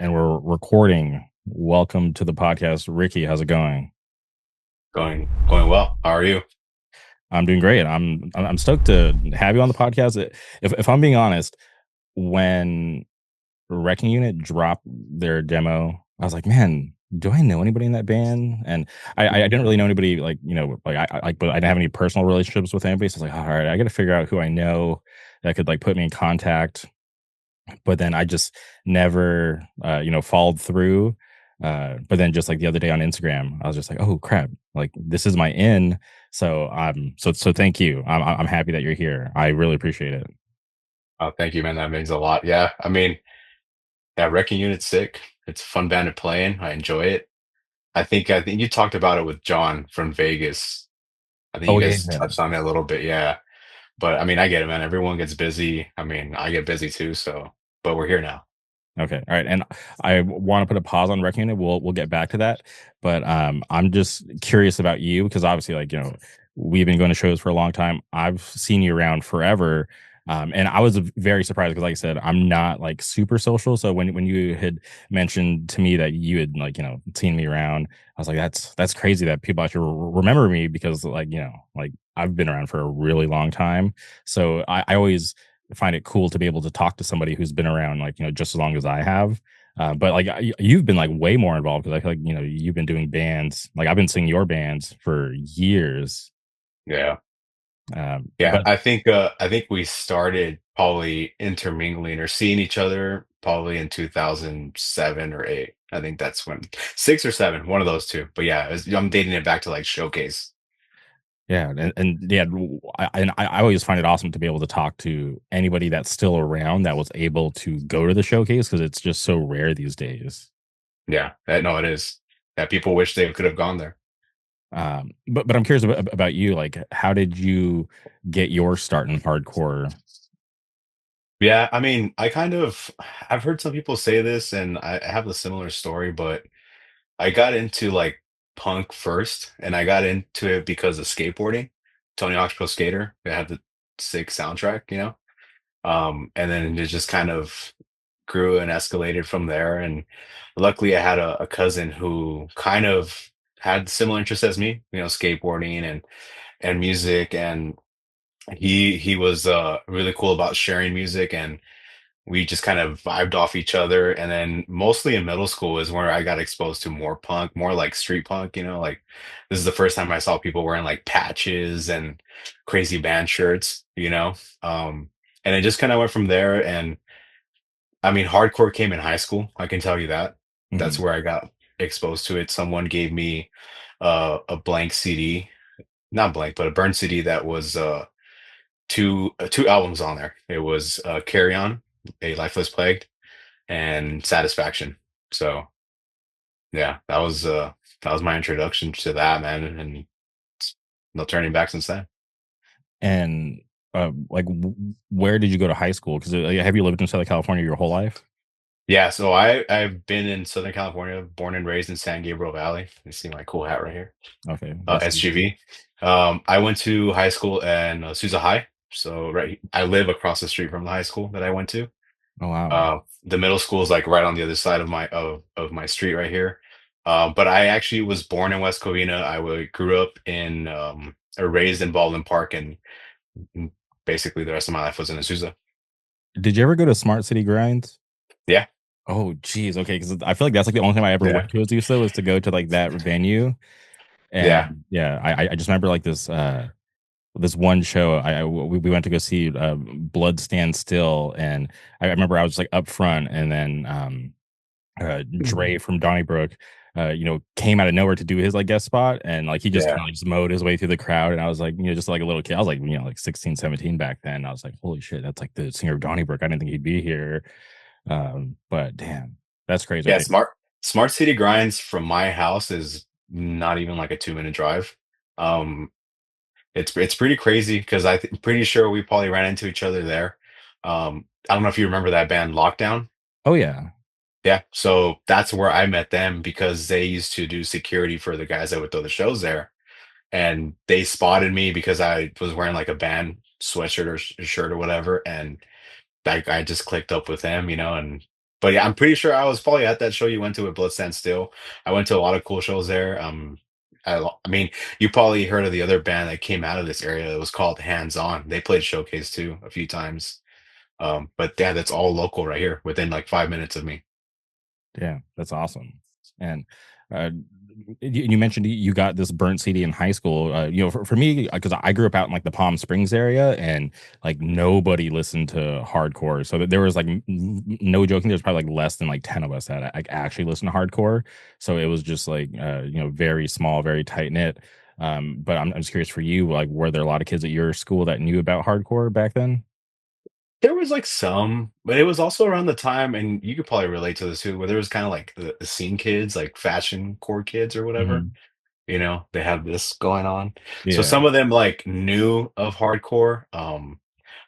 And we're recording. Welcome to the podcast, Ricky. How's it going? Going well. How are you? I'm doing great. I'm stoked to have you on the podcast. If I'm being honest, when Wrecking Unit dropped their demo, I was like, man, do I know anybody in that band? And I didn't really know anybody like but I didn't have any personal relationships with anybody. So I was like, all right, I got to figure out who I know that could like put me in contact, but then I just never, followed through. But then just like the other day on Instagram, I was just like, oh crap, like this is my in. So thank you. I'm happy that you're here. I really appreciate it. Oh, thank you, man. That means a lot. Yeah. I mean, yeah, Wrecking Unit's sick. It's a fun band to play in. I enjoy it. I think you talked about it with John from Vegas. I think Oh you yeah, guys yeah. touched on it a little bit. Yeah. But I mean, I get it, man. Everyone gets busy. I mean, I get busy too, but we're here now. Okay. All right. And I want to put a pause on Reckoning. We'll get back to that. But I'm just curious about you because obviously, like, we've been going to shows for a long time. I've seen you around forever. And I was very surprised because, like I said, I'm not like super social. So when you had mentioned to me that you had like seen me around, I was like, that's crazy that people actually remember me because like I've been around for a really long time. So I always find it cool to be able to talk to somebody who's been around like just as long as I have. But like you've been like way more involved because I feel like you've been doing bands. Like I've been singing your bands for years. Yeah. Yeah. But I think we started probably intermingling or seeing each other probably in 2007 or 8. I think that's when 6 or 7, one of those two. But yeah, I'm dating it back to like Showcase. yeah, and yeah, I always find it awesome to be able to talk to anybody that's still around that was able to go to the showcase because it's just so rare these days. Yeah, no, it is. Yeah, people wish they could have gone there. But I'm curious about you. Like, how did you get your start in hardcore? Yeah, I mean, I've heard some people say this, and I have a similar story, but I got into like punk first, and I got into it because of skateboarding. Tony Hawk's Pro Skater, it had the sick soundtrack. And then it just kind of grew and escalated from there. And luckily, I had a cousin who kind of had similar interests as me, skateboarding and music, and he was really cool about sharing music, and we just kind of vibed off each other. And then mostly in middle school is where I got exposed to more punk, more like street punk. Like this is the first time I saw people wearing like patches and crazy band shirts. And it just kind of went from there. And I mean, hardcore came in high school. I can tell you that. That's Mhm. where I got exposed to it. Someone gave me a blank CD, not blank, but a burned CD that was two albums on there. It was Carry On, A Lifeless Plague, and Satisfaction. So yeah, that was my introduction to that, man, and no turning back since then. And like, where did you go to high school? Because have you lived in Southern California your whole life? Yeah, so I've been in Southern California, born and raised in San Gabriel Valley. You see my cool hat right here, Okay, that's SGV. I went to high school in Sousa High, so I live across the street from the high school that I went to. oh wow. The middle school is like right on the other side of my street right here. But I actually was born in West Covina. Grew up in or raised in Baldwin Park, and basically the rest of my life was in Azusa. Did you ever go to Smart City Grinds? Yeah, Oh, geez. Okay, because I feel like that's like the only time I ever yeah, went to Azusa was to go to like that venue. yeah, And yeah, I just remember like this one show we went to go see Blood Stand Still, and I remember I was like up front, and then Dre from Donnybrook, came out of nowhere to do his like guest spot, and like he just kind yeah. of like just mowed his way through the crowd, and I was like, just like a little kid, I was like, like 16, 17 back then. I was like, holy shit, that's like the singer of Donnybrook. I didn't think he'd be here, but damn, that's crazy. Yeah, Okay, Smart City Grinds from my house is not even like a 2-minute drive. Um, it's pretty crazy because pretty sure we probably ran into each other there. I don't know if you remember that band Lockdown. oh yeah, Yeah, so that's where I met them because they used to do security for the guys that would throw the shows there, and they spotted me because I was wearing like a band sweatshirt or shirt or whatever, and I just clicked up with them, and But yeah, I'm pretty sure I was probably at that show you went to with Blood Stand Still. I went to a lot of cool shows there. I mean, you probably heard of the other band that came out of this area. It was called Hands On. They played Showcase too a few times. But yeah, that's all local right here within like 5 minutes of me. Yeah, that's awesome. And uh, you mentioned you got this burnt CD in high school. For me, because I grew up out in like the Palm Springs area, and like nobody listened to hardcore. So that there was like no joking, there's probably like less than like 10 of us that like actually listened to hardcore. So it was just like very small, very tight knit. But I'm just curious for you, like, were there a lot of kids at your school that knew about hardcore back then? There was like some, but it was also around the time, and you could probably relate to this too, where there was kind of like the scene kids, like fashion core kids or whatever. Hmm. They have this going on. So Yeah. some of them like knew of hardcore,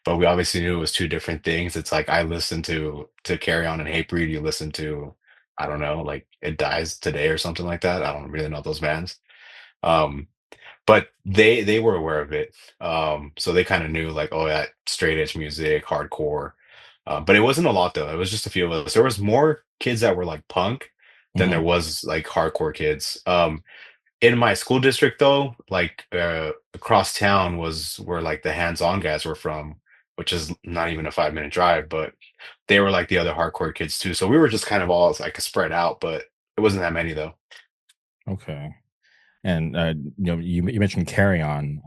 but we obviously knew it was two different things. It's like I listened to Carry On and Hatebreed. You listen to, I don't know, like It Dies Today or something like that. I don't really know those bands. Um, but they were aware of it. So they kind of knew like, oh, yeah, straight edge music, hardcore. But it wasn't a lot though. It was just a few of us. There was more kids that were like punk than there Hmm. was like hardcore kids. In my school district though, like across town was where like the hands-on guys were from, which is not even a 5-minute drive, but they were like the other hardcore kids too. So we were just kind of all like spread out, but it wasn't that many though. Okay. And you mentioned Carry On.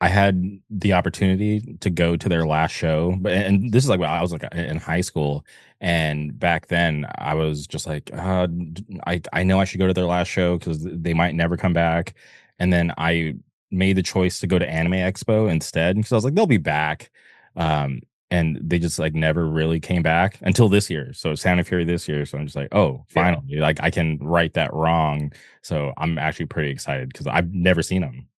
I had the opportunity to go to their last show, but and this is like when I was like in high school, and back then I was just like, I know I should go to their last show because they might never come back, and then I made the choice to go to Anime Expo instead because I was like they'll be back, um, and they just like never really came back until this year. So Sound and Fury this year, so I'm just like, oh, Yeah. finally, like I can right that wrong. So I'm actually pretty excited because I've never seen them.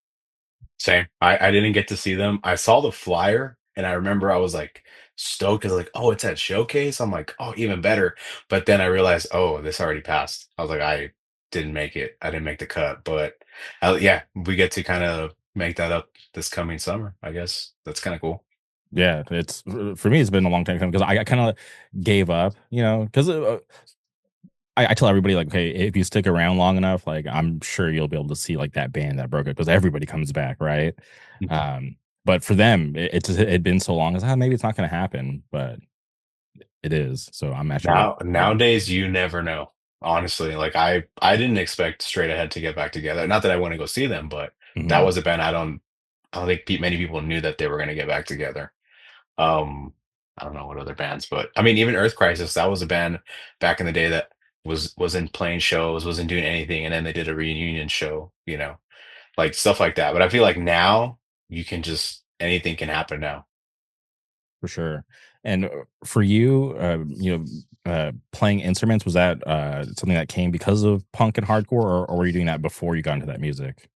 Same. I didn't get to see them. I saw the flyer and I remember I was like stoked because like, oh, it's at Showcase. I'm like, oh, even better. But then I realized, oh, this already passed. I was like, I didn't make it. I didn't make the cut. But yeah, we get to kind of make that up this coming summer. I guess that's kind of cool. Yeah, it's for me. It's been a long time coming because I kind of gave up, because I tell everybody like, okay, if you stick around long enough, like I'm sure you'll be able to see like that band that broke it because everybody comes back, right? Mhm. Um, but for them, it had been so long. As maybe it's not going to happen, but it is. So I'm actually really Now excited. nowadays, you never know. Honestly, like I didn't expect Straight Ahead to get back together. Not that I want to go see them, but that Mhm. was a band I don't think many people knew that they were going to get back together. Um, I don't know what other bands, but I mean, even Earth Crisis, that was a band back in the day that wasn't playing shows, wasn't doing anything, and then they did a reunion show, like stuff like that. But I feel like now you can just anything can happen now. For sure. And for you, playing instruments, was that something that came because of punk and hardcore, or were you doing that before you got into that music?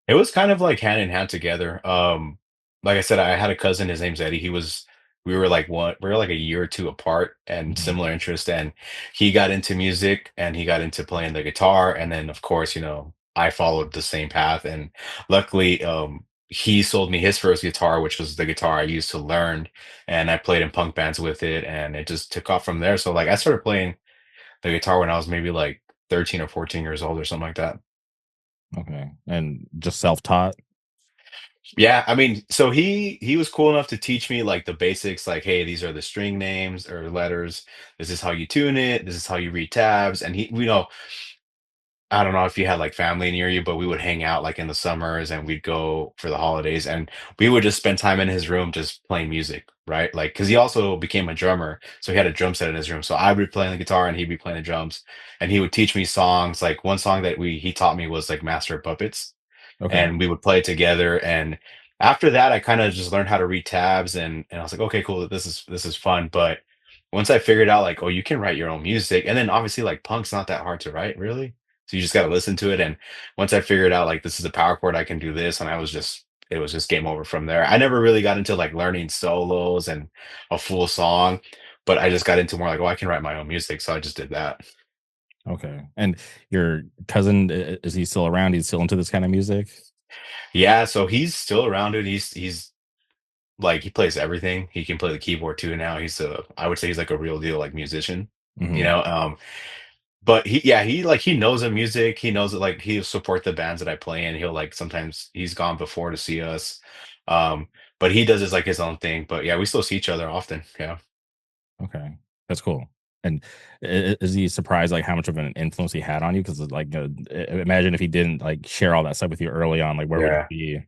It was kind of like hand in hand together. Like I said, I had a cousin, his name's Eddie. We were like we were like a year or two apart and Mhm. similar interest. And he got into music and he got into playing the guitar. And then of course, I followed the same path. And luckily, he sold me his first guitar, which was the guitar I used to learn. And I played in punk bands with it and it just took off from there. So like I started playing the guitar when I was maybe like 13 or 14 years old or something like that. Okay. And just self-taught? Yeah, I mean, so he was cool enough to teach me like the basics, like, hey, these are the string names or letters. This is how you tune it. This is how you read tabs. And I don't know if you had like family near you, but we would hang out like in the summers and we'd go for the holidays and we would just spend time in his room just playing music, right? Like, because he also became a drummer, so he had a drum set in his room. So I would be playing the guitar and he'd be playing the drums, and he would teach me songs. Like one song that we he taught me was like Master of Puppets, Okay. and we would play it together. And after that, I kind of just learned how to read tabs, and I was like, okay, cool, this is fun. But once I figured out like, oh, you can write your own music, and then obviously like punk's not that hard to write, really. So you just got to listen to it. And once I figured out like this is a power chord, I can do this, and it was just game over from there. I never really got into like learning solos and a full song, but I just got into more like, oh, I can write my own music, so I just did that. Okay. And your cousin, is he still around? He's still into this kind of music? Yeah, so he's still around it. He's like he plays everything. He can play the keyboard too now. I would say he's like a real deal like musician. you Hmm. know. But he knows the music. He knows that like he'll support the bands that I play in. He'll like sometimes he's gone before to see us. Um, but he does his like his own thing. But yeah, we still see each other often. Yeah. Okay, that's cool. And is he surprised like how much of an influence he had on you? Because like, imagine if he didn't like share all that stuff with you early on, like where would you Yeah. be?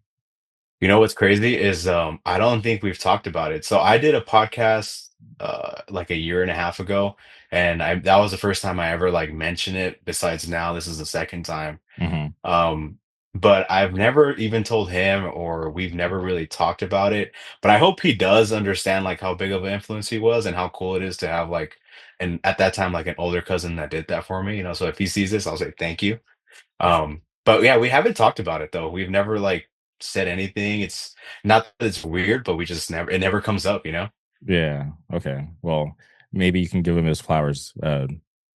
You know what's crazy is I don't think we've talked about it. So I did a podcast like a year and a half ago, and I that was the first time I ever like mentioned it. Besides now, this is the second time. Hmm. Um, but I've never even told him, or we've never really talked about it. But I hope he does understand like how big of an influence he was and how cool it is to have like, and at that time like an older cousin that did that for me. So if he sees this, I'll say thank you. But yeah, we haven't talked about it though. We've never like said anything. It's not that it's weird, but we just never it never comes up. Yeah. Okay. Well, maybe you can give him his flowers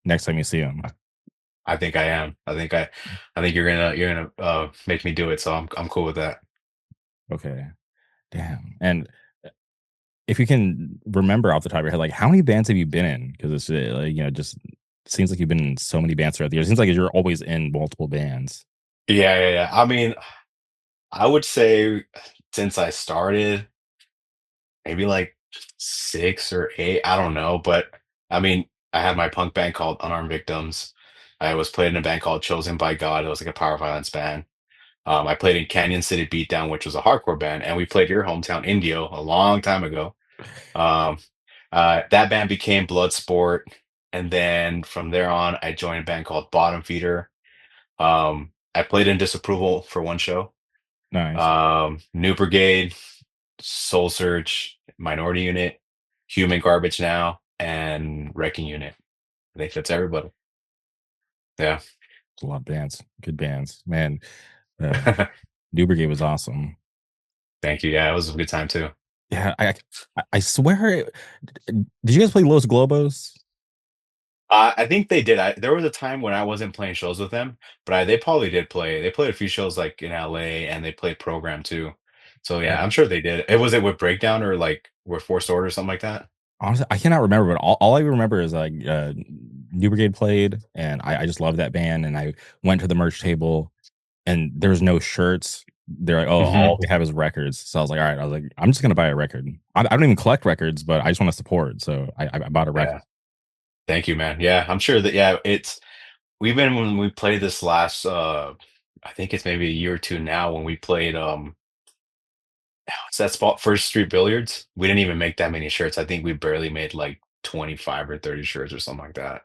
next time you see him. I think I am. I think you're gonna make me do it. So I'm cool with that. Okay. Damn. And if you can remember off the top of your head, like how many bands have you been in? Because it's like just seems like you've been in so many bands throughout the years. It seems like you're always in multiple bands. Yeah, yeah, yeah. I mean, I would say since I started, maybe like 6 or 8. I don't know, but I mean, I had my punk band called Unarmed Victims. I was played in a band called Chosen by God. It was like a power violence band. I played in Canyon City Beatdown, which was a hardcore band, and we played your hometown, Indio, a long time ago. Um, that band became Bloodsport, and then from there on, I joined a band called Bottom Feeder. I played in Disapproval for one show. Nice. New Brigade, Soul Search, Minority Unit, Human Garbage Now, and Wrecking Unit. I think that's everybody. Yeah. A lot of bands, good bands, man. Uh, New Brigade was awesome. Thank you. Yeah, it was a good time too. Yeah, I swear. Did you guys play Los Globos? I think they did. There was a time when I wasn't playing shows with them, but they probably did play. They played a few shows like in LA, and they played Program too. So yeah, I'm sure they did. Was it with Breakdown or like with Forced Order or something like that? Honestly, I cannot remember, but all I remember is like New Brigade played, and I just loved that band. And I went to the merch table, and there was no shirts. They're like, oh, Hmm. all we have is records. So I was like, all right. I was like, I'm just gonna buy a record. I don't even collect records, but I just want to support. So I bought a record. Yeah. Thank you, man. Yeah, I'm sure that yeah, it's we've been when we played this last I think it's maybe a year or two now when we played what's that spot First Street Billiards. We didn't even make that many shirts. I think we barely made like 25 or 30 shirts or something like that.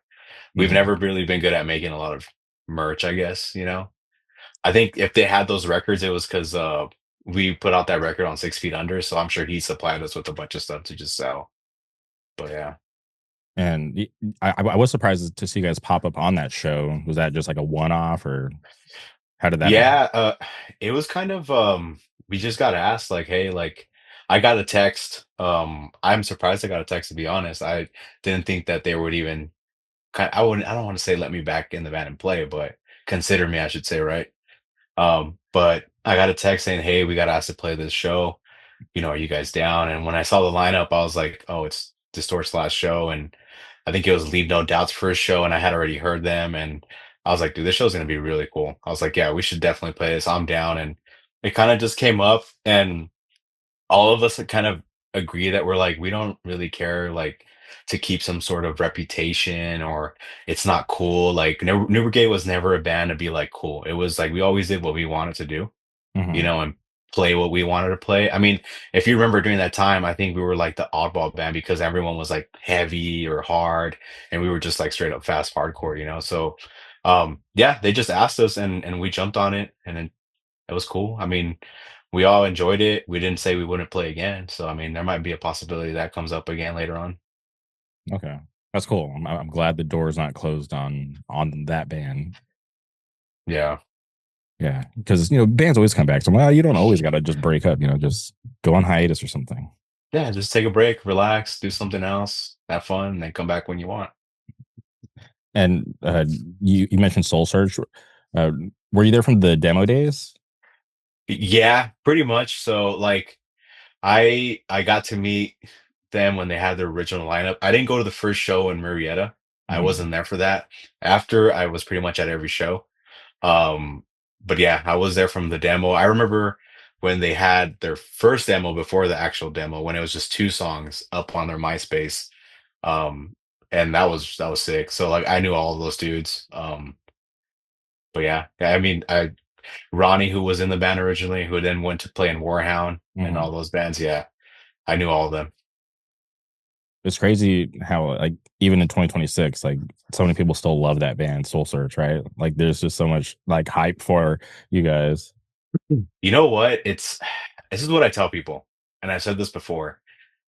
We've Mhm. never really been good at making a lot of merch, I guess. I think if they had those records, it was because we put out that record on 6 Feet Under, so I'm sure he supplied us with a bunch of stuff to just sell. But yeah. And I was surprised to see you guys pop up on that show. Was that just like a one off, or how did that happen? Yeah, it was kind of we just got asked like, hey, like I got a text. I'm surprised I got a text to be honest. I didn't think that they would even I don't want to say let me back in the band and play, but consider me, I should say, right? But I got a text saying, hey, we got asked to play this show. Are you guys down? And when I saw the lineup, I was like, oh, it's Distort's last show. And I think it was Leave No Doubt's first show, and I had already heard them. And I was like, dude, this show's gonna be really cool. I was like, yeah, we should definitely play this. I'm down. And it kind of just came up, and all of us had kind of agree that we're like, we don't really care like to keep some sort of reputation or it's not cool. Like New Brigade was never a band to be like cool. It was like we always did what we wanted to do, Hmm. and play what we wanted to play. I mean, if you remember during that time, I think we were like the oddball band because everyone was like heavy or hard, and we were just like straight up fast hardcore. So, yeah, they just asked us, and we jumped on it, and then it was cool. I mean, we all enjoyed it. We didn't say we wouldn't play again, so I mean, there might be a possibility that comes up again later on. Okay, that's cool. I'm glad the door is not closed on that band. Yeah, Yeah, because bands always come back. So well, you don't always got to just break up. Just go on hiatus or something. yeah, just take a break, relax, do something else, have fun, and then come back when you want. And you mentioned Soul Search. Uh, were you there from the demo days? Yeah, pretty much. So like I got to meet them when they had their original lineup. I didn't go to the first show in Marietta. I Mhm. wasn't there for that. After, I was pretty much at every show. Um, but yeah, I was there from the demo. I remember when they had their first demo before the actual demo, when it was just two songs up on their MySpace. Um, and that was sick. So like I knew all of those dudes. But yeah, I mean, Ronnie, who was in the band originally, who then went to play in Warhound and all Mhm. those bands. Yeah, I knew all of them. It's crazy how like even in 2026, like so many people still love that band, Soul Search, right? Like there's just so much like hype for you guys. You know what? This is what I tell people, and I've said this before.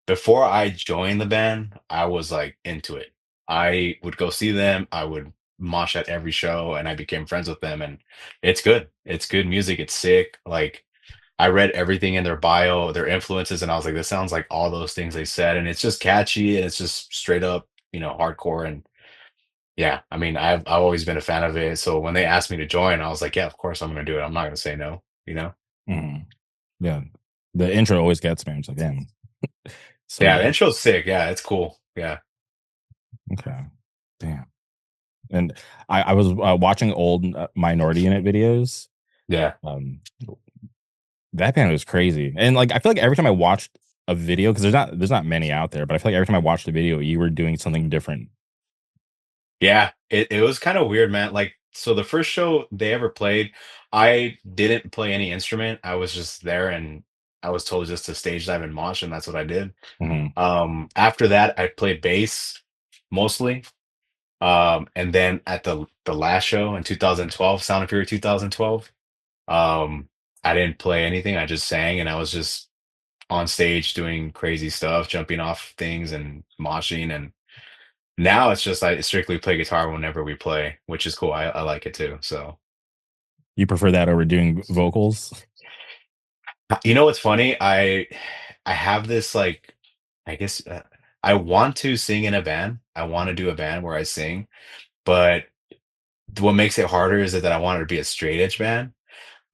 Before I joined the band, I was like into it. I would go see them. I would mosh at every show, and I became friends with them. And it's good. It's good music. It's sick. Like I read everything in their bio, their influences, and I was like, this sounds like all those things they said. And it's just catchy, and it's just straight up, hardcore. And yeah, I mean, I've always been a fan of it. So when they asked me to join, I was like, yeah, of course I'm gonna do it. I'm not gonna say no. You know? Mhm. Yeah, the intro always gets me. I'm just like, damn, so Yeah, the good. intro's sick. Yeah, it's cool. Yeah, Okay, damn. And I was watching old Minority Unit videos. yeah. Um, that band was crazy, and like I feel like every time I watched a video, because there's not many out there, but I feel like every time I watched a video, you were doing something different. Yeah, it was kind of weird, man. Like, so the first show they ever played, I didn't play any instrument. I was just there, and I was told just to stage dive and mosh, and that's what I did. Mhm. After that, I played bass mostly. And then at the last show in 2012, Sound of Fury 2012, um, I didn't play anything. I just sang, and I was just on stage doing crazy stuff, jumping off things and moshing. And now it's just I strictly play guitar whenever we play, which is cool. I like it too. So You prefer that over doing vocals? you know what's funny? I have this like I guess I want to sing in a band. I want to do a band where I sing, but what makes it harder is that I want it to be a straight edge band.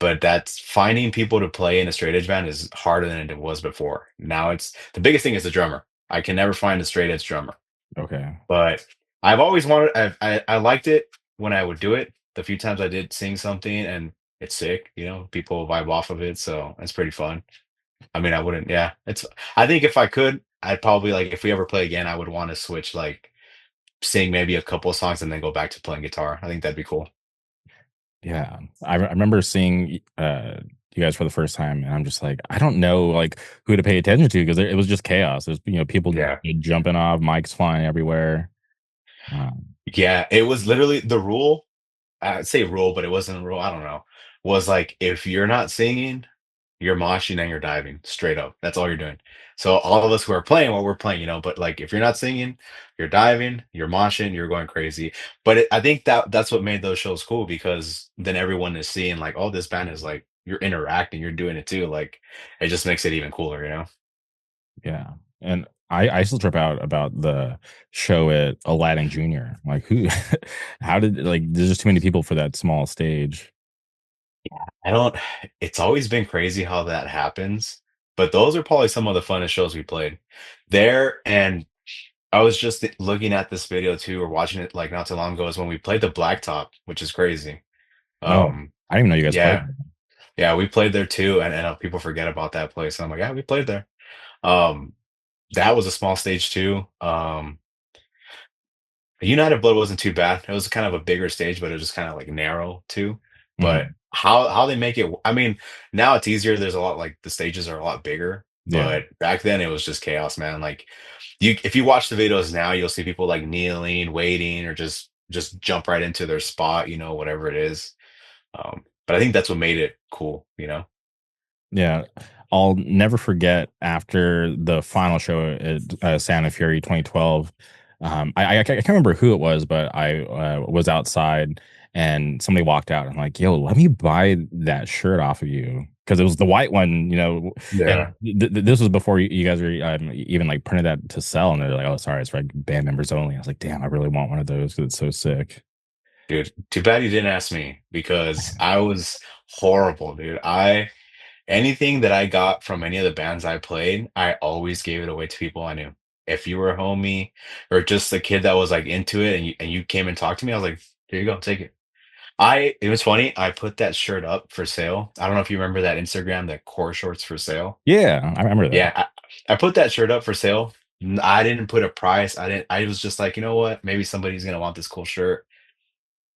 But that's finding people to play in a straight edge band is harder than it was before. Now it's the biggest thing is the drummer. I can never find a straight edge drummer. Okay. But I've always wanted I liked it when I would do it. The few times I did sing something and it's sick, people vibe off of it, so it's pretty fun. I mean, I wouldn't yeah, it's I think if I could, I'd probably like if we ever play again, I would want to switch like sing maybe a couple of songs and then go back to playing guitar. I think that'd be cool. Yeah, I remember seeing you guys for the first time, and I'm just like, I don't know like who to pay attention to because it was just chaos. There's people Yeah. jumping off, mics flying everywhere. Um, Yeah, it was literally the rule. I'd say rule, but it wasn't a rule. I don't know. Was like if you're not singing, you're moshing and you're diving straight up. That's all you're doing. So all of us who are playing what we're playing, but like if you're not singing, you're diving, you're moshing, you're going crazy. But I think that's what made those shows cool because then everyone is seeing like, oh, this band is like you're interacting, you're doing it too. Like it just makes it even cooler. yeah, and I still trip out about the show at Aladdin Junior. Like who, how did like there's just too many people for that small stage. I don't. It's always been crazy how that happens. But those are probably some of the funnest shows we played there. And I was just looking at this video too, or watching it like not too long ago, is when we played the Blacktop, which is crazy. No, Um, I didn't even know you guys played. yeah, yeah, we played there too, and people forget about that place. And I'm like, yeah, we played there. Um, that was a small stage too. United Blood wasn't too bad. It was kind of a bigger stage, but it was just kind of like narrow too. But Mhm. how they make it, I mean, now it's easier. There's a lot like the stages are a lot bigger, Yeah, but back then it was just chaos, man. Like if you watch the videos now, you'll see people like kneeling, waiting, or just jump right into their spot, whatever it is. But I think that's what made it cool. yeah. I'll never forget after the final show at Sound of Fury 2012. I can't remember who it was, but I was outside and somebody walked out. I'm like, "Yo, let me buy that shirt off of you," because it was the white one, And Yeah. this was before you guys were even like printed that to sell, and they're like, "Oh, sorry, it's for like band members only." I was like, "Damn, I really want one of those because it's so sick." Dude, too bad you didn't ask me because I was horrible, dude. Anything that I got from any of the bands I played, I always gave it away to people I knew. if you were a homie or just a kid that was like into it and you came and talked to me, I was like, here you go, take it. It was funny. I put that shirt up for sale. I don't know if you remember that Instagram, that core shorts for sale. Yeah, I remember that. Yeah, I put that shirt up for sale. I didn't put a price. I was just like, you know what? Maybe somebody's gonna want this cool shirt.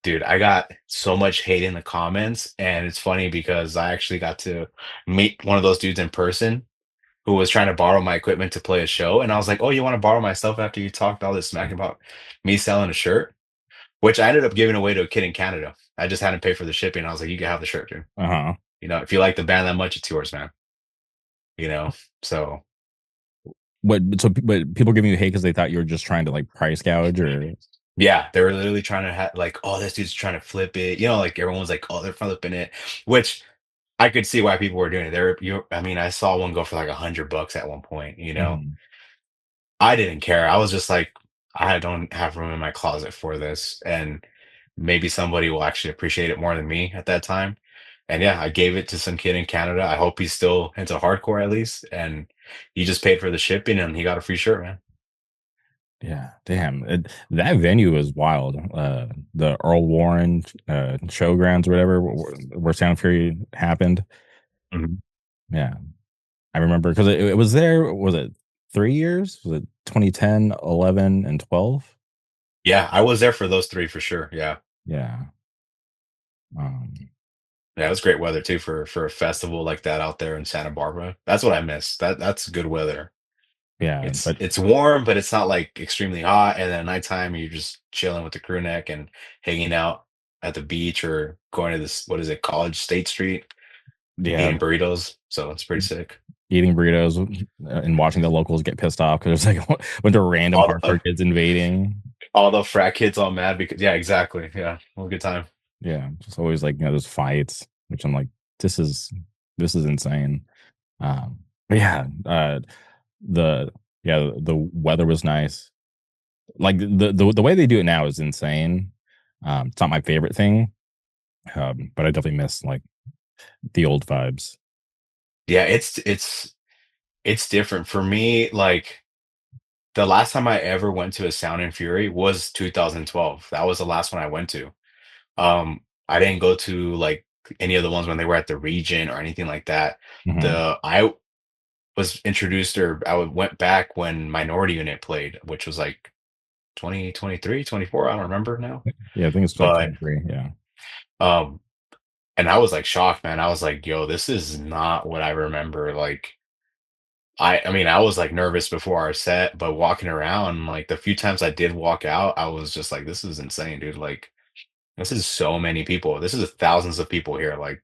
Dude, I got so much hate in the comments, and it's funny because I actually got to meet one of those dudes in person who was trying to borrow my equipment to play a show, and I was like, "Oh, you want to borrow my stuff after you talked all this smack about me selling a shirt?" Which I ended up giving away to a kid in Canada. I just had to pay for the shipping. I was like, "You can have the shirt, dude. Uh-huh. If you like the band that much, it's yours, man." You know? So, But people giving you hate because they thought you were just trying to like price gouge or yeah, they were literally trying to like, "Oh, this dude's trying to flip it." Like everyone's like, "Oh, they're flipping it," which I could see why people were doing it. I mean, I saw one go for like $100 at one point. Mhm. I didn't care. I was just like, I don't have room in my closet for this. And maybe somebody will actually appreciate it more than me at that time. And yeah, I gave it to some kid in Canada. I hope he's still into hardcore at least. And he just paid for the shipping and he got a free shirt, man. Yeah, damn. That venue was wild. The Earl Warren showgrounds or whatever where Sound Fury happened. Mhm. Yeah. I remember because it was there, was it 3 years? Was it 2010, 11, and 12? Yeah, I was there for those three for sure. Yeah. Yeah. Um, Yeah, it was great weather too for a festival like that out there in Santa Barbara. That's what I miss. That's good weather. yeah, It's but it's warm, but it's not like extremely hot. And then at nighttime, you're just chilling with the crew neck and hanging out at the beach or going to this, what is it, College State Street, yeah, eating burritos. So it's pretty sick. eating burritos and watching the locals get pissed off because there's like a bunch of random All the hardcore kids invading. all the frat kids all mad because yeah, exactly. Yeah, well, good time. Yeah, it's always like those fights, which I'm like, this is this is insane. But yeah, the the weather was nice. Like the way they do it now is insane. It's not my favorite thing, but I definitely miss like the old vibes. Yeah, it's different for me. Like the last time I ever went to a Sound and Fury was 2012. That was the last one I went to. I didn't go to like any of the ones when they were at the Region or anything like that. Hmm. I was introduced or went back when Minority Unit played, which was like 2023, 24. I don't remember now. Yeah, I think it's like But 23. Yeah, um and I was like shocked, man. I was like, yo, this is not what I remember. Like I mean, I was like nervous before our set, but walking around, like the few times I did walk out, I was just like, this is insane, dude. Like this is so many people. This is thousands of people here. Like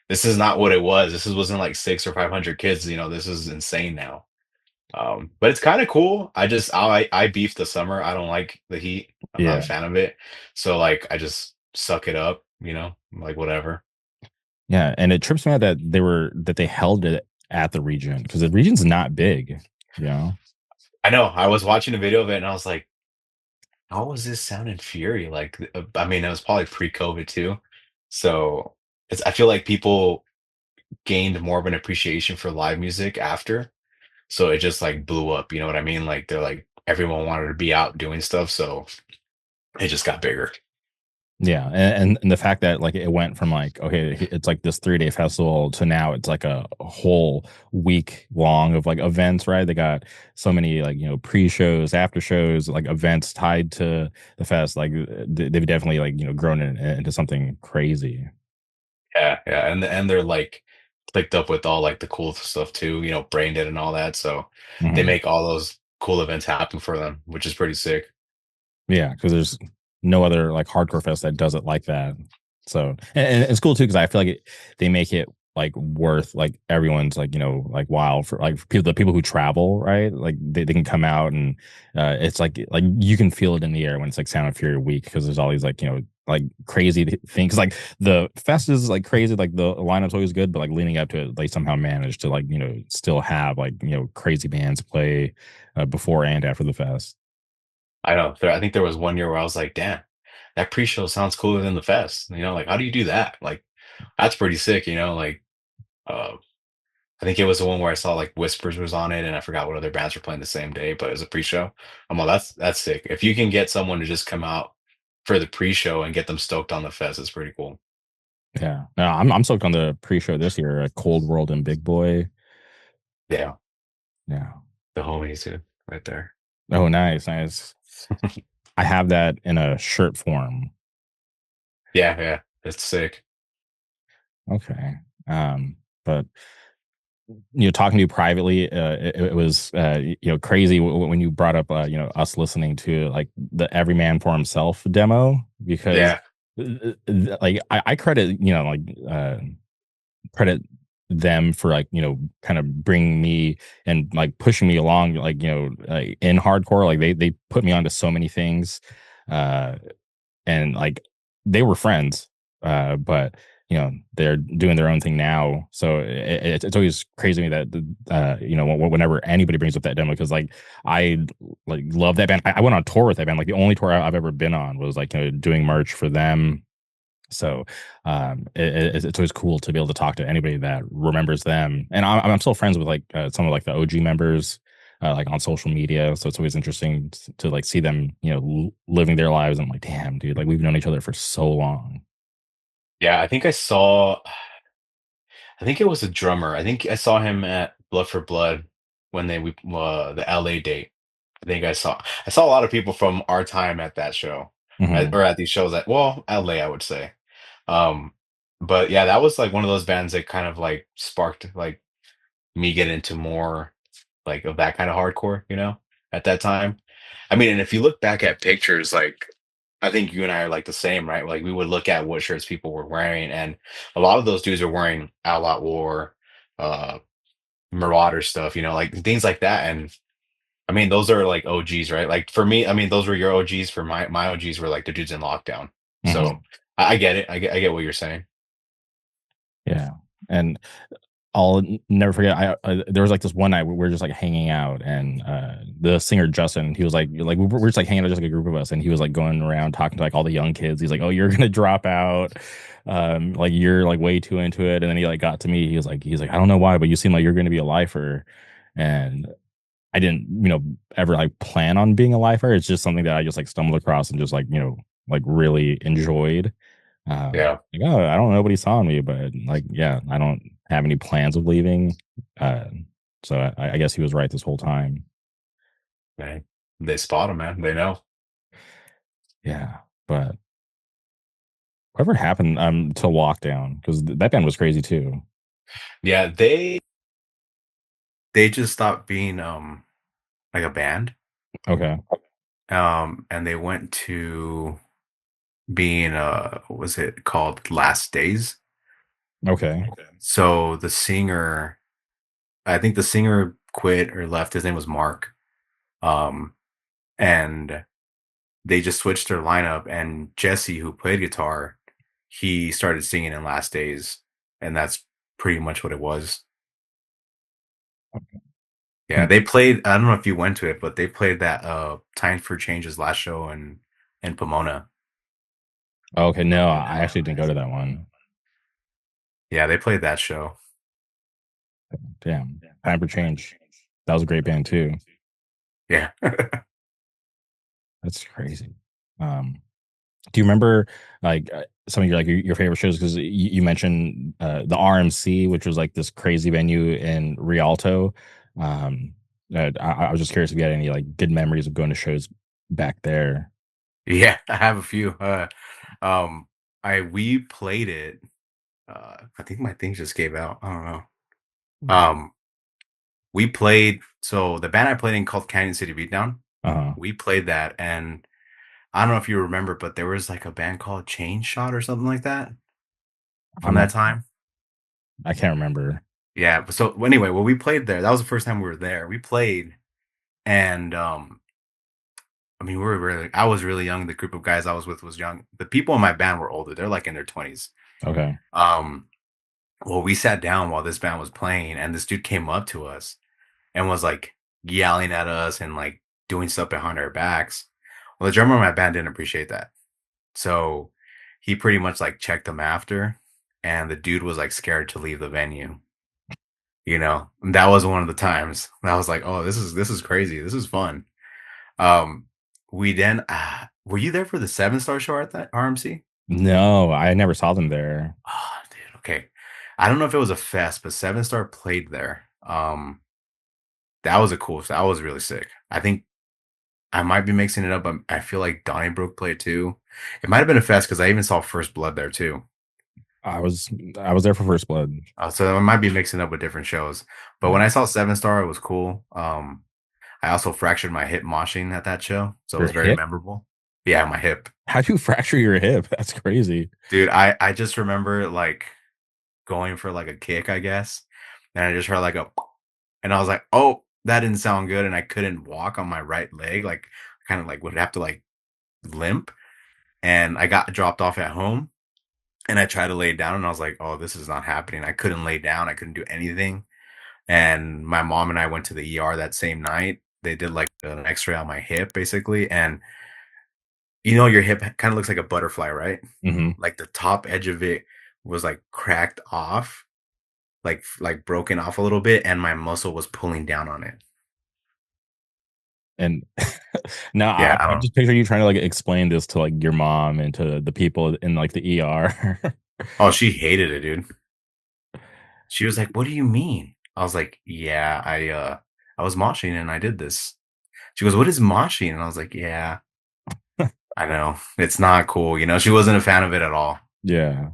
this is not what it was. Wasn't like 6 or 500 kids. This is insane now. But it's kind of cool. I beef the summer. I don't like the heat. I'm not a yeah, fan of it. So like I just suck it up, like whatever. yeah. And it trips me out that they held it at the region because the region's not big. You know. I know. I was watching a video of it and I was like, how was this Sound and Fury? Like, I mean, it was probably pre-COVID too. So I feel like people gained more of an appreciation for live music after. So it just like blew up. You know what I mean? Like they're like everyone wanted to be out doing stuff. So it just got bigger. Yeah, and the fact that like it went from like okay, it's like this 3 day festival to now it's like a whole week long of like events, right? They got so many like pre shows, after shows, like events tied to the fest. Like they've definitely like grown into something crazy. Yeah, yeah, and they're like clicked up with all like the cool stuff too, brain dead and all that. So they Mhm. make all those cool events happen for them, which is pretty sick. Yeah, because there's no other like hardcore fest that does it like that. So and it's cool too because I feel like they make it like worth like everyone's like like wow for like the people who travel, right? Like they can come out and it's like you can feel it in the air when it's like Sound and Fury week because there's all these like like crazy things. Like the fest is like crazy, like the lineup's always good, but like leading up to it, they somehow managed to like still have like crazy bands play before and after the fest. I know. I think there was one year where I was like, damn, that pre-show sounds cooler than the fest. Like how do you do that? Like that's pretty sick, like uh I think it was the one where I saw like Whispers was on it, and I forgot what other bands were playing the same day, but it was a pre-show. I'm like, that's sick. If you can get someone to just come out for the pre-show and get them stoked on the fest, it's pretty cool. Yeah. No, I'm stoked on the pre-show this year. Cold World and Big Boy. Yeah, Yeah. the homies, dude, right there. Oh, nice, nice. I have that in a shirt form. Yeah, yeah, it's sick. Okay. But talking to you privately, it was crazy when you brought up us listening to like the Every Man for Himself demo because Yeah, like I credit credit them for like kind of bringing me and like pushing me along like in hardcore like they put me onto so many things uh and like they were friends but they're doing their own thing now so it's always crazy to me that whenever anybody brings up that demo because like I like love that band. I went on tour with that band. Like the only tour I've ever been on was like doing merch for them. So it's always cool to be able to talk to anybody that remembers them, and I'm still friends with like some of like the OG members, like on social media. So it's always interesting to like see them, living their lives. I'm like, damn, dude, like we've known each other for so long. yeah. I think it was a drummer. I think I saw him at Blood for Blood when the LA date. I saw a lot of people from our time at that show, Hmm. or at these shows at well LA, I would say. Um, but yeah, that was like one of those bands that kind of like sparked like me get into more like of that kind of hardcore, at that time. I mean, and if you look back at pictures, like I think you and I are like the same, right? Like we would look at what shirts people were wearing, and a lot of those dudes are wearing Outlaw War, uh, Marauder stuff, like things like that. And I mean, those are like OGs, right? Like for me, I mean, those were your OGs. For my OGs were like the dudes in Lockdown. So Hmm. I get it. I get what you're saying. Yeah, and I'll never forget. There was like this one night we were just like hanging out, and the singer Justin, he was like we were just like hanging out, just like a group of us, and he was like going around talking to like all the young kids. He's like, "Oh, you're gonna drop out, like you're like way too into it." And then he like got to me. He's like, "I don't know why, but you seem like you're gonna be a lifer," and I didn't ever like plan on being a lifer. It's just something that I just like stumbled across and just like like really enjoyed. Yeah, Like, oh, I don't know what he saw in me, but like, yeah, I don't have any plans of leaving. Uh, so I guess he was right this whole time. man. They spot them, man. They know. Yeah, but whatever happened to lockdown because that band was crazy too. Yeah, they just stopped being like a band. Okay, And they went to being what was it called, Last Days. okay, So the singer, I think the singer quit or left. His name was Mark. Um, and they just switched their lineup. And Jesse, who played guitar, he started singing in Last Days, and that's pretty much what it was. Yeah, hmm. they played. I don't know if you went to it, but they played that Time for Change's last show in Pomona. Okay. No, I actually didn't go to that one. Yeah, they played that show. Damn, Time for Change. That was a great band too. Yeah. That's crazy. Do you remember like some of your like your favorite shows? Because you mentioned the RMC, which was like this crazy venue in Rialto. Um, I was just curious if you had any like good memories of going to shows back there. Yeah, I have a few. Um, we played it. I think my thing just gave out. I don't know. Um, we played. So the band I played in called Canyon City Beatdown. Uh, We played that, and I don't know if you remember, but there was like a band called Chain Shot or something like that from I'm that time. I can't remember. Yeah. So anyway, well, we played there. That was the first time we were there. We played, and I mean, we were really. I was really young. The group of guys I was with was young. The people in my band were older. They're like in their 20s. Okay. Um, Well, we sat down while this band was playing, and this dude came up to us and was like yelling at us and like doing stuff behind our backs. Well, the drummer of my band didn't appreciate that. So he pretty much like checked him after, and the dude was like scared to leave the venue. And that was one of the times. And I was like, oh, this is crazy. This is fun. Um, we then were you there for the 7 Star show at that RMC? No, I never saw them there. Oh, dude, okay. I don't know if it was a fest, but 7 Star played there. That was a cool. That was really sick. I think I might be mixing it up. I feel like Donnybrook played too. It might have been a fest because I even saw First Blood there too. I was I was there for First Blood. So I might be mixing up with different shows. But Yeah. when I saw 7 Star, it was cool. I also fractured my hip moshing at that show, so it Your was very hip? memorable. Yeah, my hip, How'd you fracture your hip? That's crazy. dude. I just remember like going for like a kick, I guess, and I just heard like a, and I was like, oh, that didn't sound good, and I couldn't walk on my right leg, like kind of like would have to like limp, and I got dropped off at home, and I tried to lay down, and I was like, oh, this is not happening. I couldn't lay down, I couldn't do anything, and my mom and I went to the ER that same night. They did like an X-ray on my hip, basically, and your hip kind of looks like a butterfly, right? Hmm. Like the top edge of it was like cracked off, like broken off a little bit, and my muscle was pulling down on it. And now Yeah, I I don't. just picture you trying to like explain this to like your mom and to the people in like the ER. Oh, she hated it, dude. She was like, "What do you mean?" I was like, "Yeah, I was moshing and I did this." She goes, "What is moshing?" And I was like, "Yeah, I know. It's not cool." She wasn't a fan of it at all. Yeah.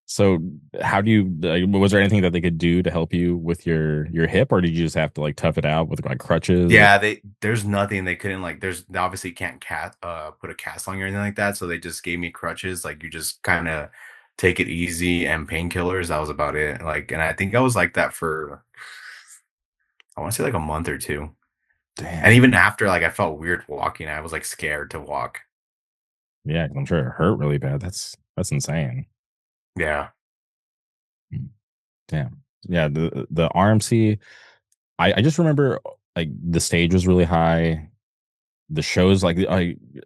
So how do you like, was there anything that they could do to help you with your hip, or did you just have to like tough it out with like crutches or Yeah, there's nothing they couldn't like. They obviously can't put a cast on you or anything like that. So they just gave me crutches. Like you just kind of take it easy and painkillers. That was about it. Like, and I think I was like that for I want to say like a month or two. And damn. even after, like I felt weird walking. I was like scared to walk. Yeah, 'cause I'm sure it hurt really bad. That's insane. Yeah, Mm. Damn. Yeah, the RMC, I just remember like the stage was really high. The shows like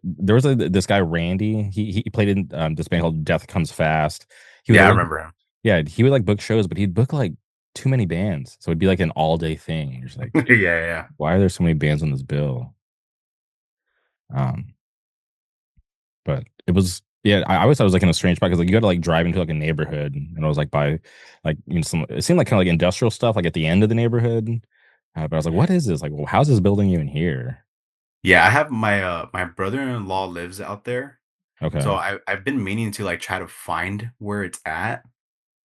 there was this guy Randy. He played in this band called Death Comes Fast. He would yeah, I always remember him. yeah, he would like book shows, but he'd book like too many bands. So it'd be like an all day thing. You're just like, Yeah, dude, yeah, why are there so many bands on this bill? Um, but it was yeah, I always thought it was like in a strange spot because like you got to like drive into like a neighborhood and it was like by like some it seemed like kind of like industrial stuff like at the end of the neighborhood. But I was like, what is this? Like, well, how's this building even here? yeah. I have my brother-in-law lives out there, so Okay. I've been meaning to like try to find where it's at.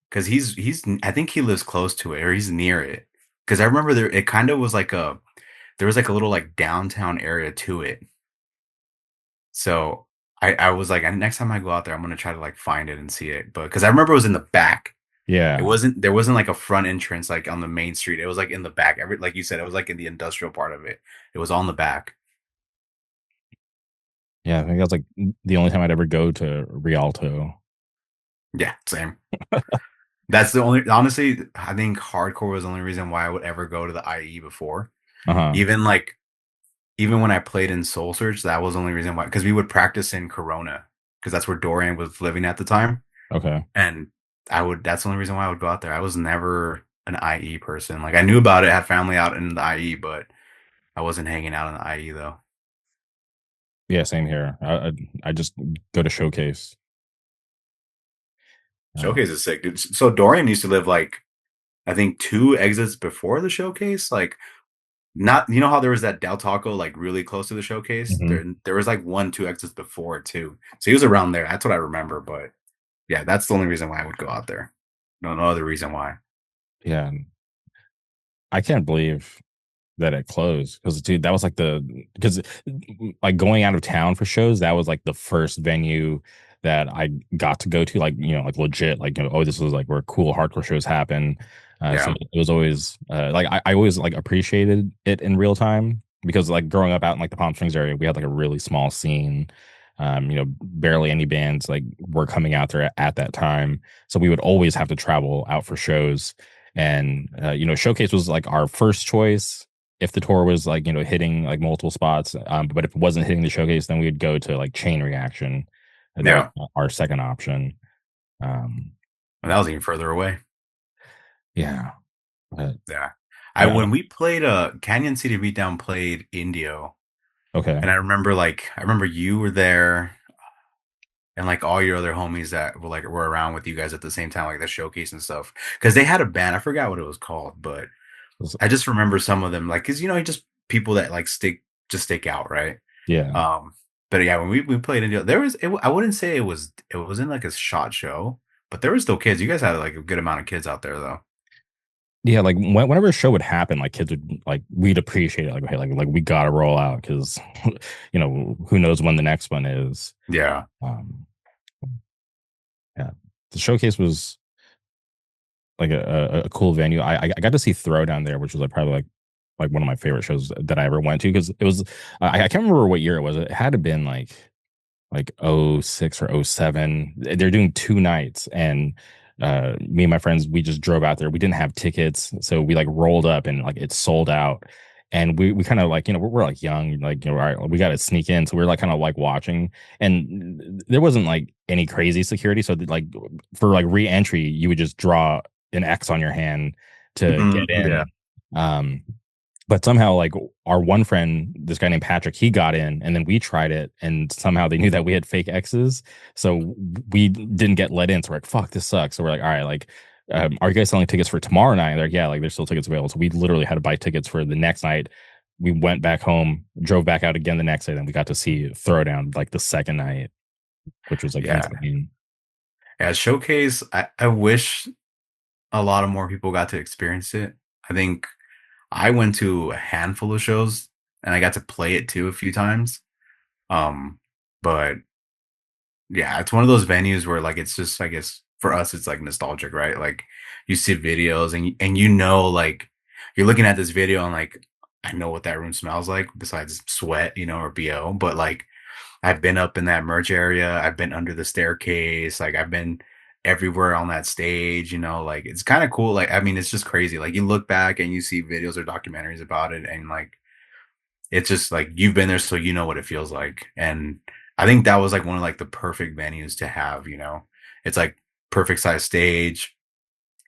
Because he's I think he lives close to it or he's near it. Because I remember it kind of was like there was like a little like downtown area to it. So I was like, next time I go out there, I'm gonna try to like find it and see it. But because I remember it was in the back. Yeah. There wasn't like a front entrance like on the main street. It was like in the back. Like you said, it was like in the industrial part of it. It was on the back. Yeah. I think that's like the only time I'd ever go to Rialto. Yeah, same. That's the only honestly, I think hardcore was the only reason why I would ever go to the IE before. Uh-huh. Even like even when I played in Soul Search, that was the only reason why, because we would practice in Corona, because that's where Dorian was living at the time. Okay. And that's the only reason why I would go out there. I was never an IE person. Like I knew about it, had family out in the IE, but I wasn't hanging out in the IE though. Yeah, same here. I just go to showcase. Uh, Showcase is sick, dude. So Dorian used to live like, I think 2 exits before the showcase. Like, not, how there was that Del Taco like really close to the showcase? mhm. There was like 1, 2 exits before it too. So he was around there. That's what I remember. But yeah, that's the only reason why I would go out there. No other reason why. Yeah, I can't believe that it closed because dude, that was like because like going out of town for shows, that was like the first venue that I got to go to, like like legit, like oh, this was like where cool hardcore shows happen. So Yeah. it was always like I always like appreciated it in real time because like growing up out in like the Palm Springs area, we had like a really small scene. Barely any bands like were coming out there at that time, so we would always have to travel out for shows. And Showcase was like our first choice if the tour was like hitting like multiple spots, but if it wasn't hitting the showcase, then we would go to like Chain Reaction, and that was Yeah. our second option. um And that was even further away. yeah, Uh, Yeah. I yeah. when we played Canyon City Beatdown played Indio, Okay. and I remember you were there and like all your other homies that were around with you guys at the same time, like the showcase and stuff. Because they had a band, I forgot what it was called, but I just remember some of them, like, because just people that like stick out, right? Yeah. Um, but yeah, when we played Indio, I wouldn't say it wasn't like a shot show, but there were still kids. You guys had like a good amount of kids out there, though. Yeah, like whenever a show would happen, like kids would like we'd appreciate it. Like, hey, like we gotta roll out because who knows when the next one is. Yeah, Um, yeah, the showcase was like a cool venue. I got to see Throwdown there, which was like probably like one of my favorite shows that I ever went to because it was I can't remember what year it was. It had to been like '06 or '07. They're doing 2 nights and me and my friends we just drove out there. We didn't have tickets, so we like rolled up and like it sold out. And we kind of like we're like young like all right, we got to sneak in, so we are like kind of like watching, and there wasn't like any crazy security, so like for like re-entry you would just draw an X on your hand to get yeah, in. um but somehow like our one friend, this guy named Patrick, he got in and then we tried it and somehow they knew that we had fake X's, so we didn't get let in. So we're like, fuck, this sucks. So we're like, all right, like are you guys selling tickets for tomorrow night? And they're like, yeah, like there's still tickets available. So we literally had to buy tickets for the next night. We went back home, drove back out again the next day, then we got to see Throwdown like the second night, which was like yeah, insane. yeah. Showcase. I wish a lot of more people got to experience it. I think I went to a handful of shows and I got to play it too a few times. But yeah, it's one of those venues where like it's just I guess for us it's like nostalgic, right? Like you see videos and like you're looking at this video and like I know what that room smells like besides sweat, or BO, but like I've been up in that merch area, I've been under the staircase, like I've been everywhere on that stage, like it's kind of cool. Like I mean, it's just crazy. Like you look back and you see videos or documentaries about it and like it's just like you've been there, so you know what it feels like. And I think that was like one of like the perfect venues to have. It's like perfect size stage.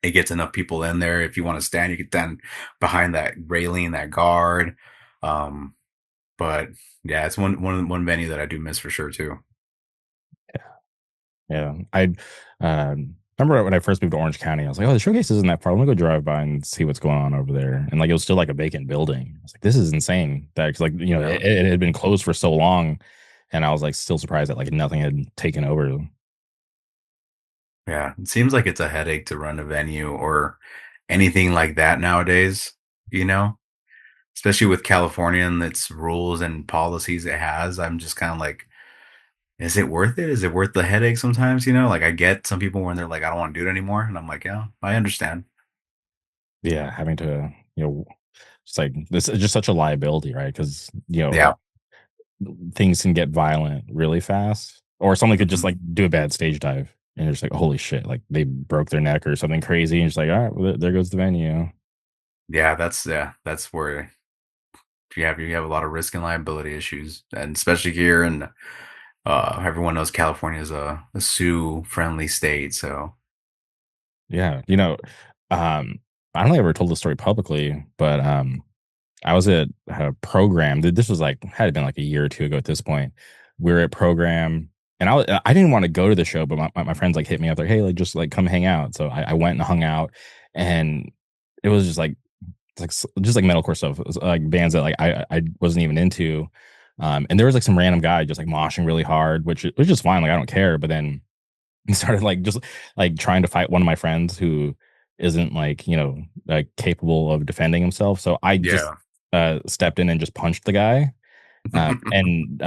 It gets enough people in there. If you want to stand, you can stand behind that railing, that guard. Um, but yeah, it's one venue that I do miss for sure too. Yeah, I remember when I first moved to Orange County. I was like, "Oh, the showcase isn't that far. Let me go drive by and see what's going on over there." And like, it was still like a vacant building. I was like, "This is insane." That 'cause, like Yeah. it had been closed for so long, and I was like still surprised that like nothing had taken over. Yeah. It seems like it's a headache to run a venue or anything like that nowadays, you know? Especially with California and its rules and policies it has. I'm just kind of like, is it worth it? Is it worth the headache sometimes? Like I get some people when they're like, I don't want to do it anymore. And I'm like, yeah, I understand. Yeah, having to it's like this is just such a liability, right? Because Yeah. things can get violent really fast, or someone could just Mhm. like do a bad stage dive, and you're just like, "Holy shit!" Like they broke their neck or something crazy, and it's like, "All right, well, there goes the venue." Yeah, that's where you have a lot of risk and liability issues. And especially here and everyone knows California is a sue friendly state. So Yeah, I don't think I ever told the story publicly, but I was at a program. This was like had been like a year or two ago at this point. We were at program, and I didn't want to go to the show, but my friends like hit me up like, hey, like just like come hang out. So I went and hung out, and it was just like just like metalcore stuff. It was, like bands that like I wasn't even into. And there was like some random guy just like moshing really hard, which was just fine. Like I don't care. But then he started like just like trying to fight one of my friends who isn't like like capable of defending himself. So I just yeah. stepped in and just punched the guy, and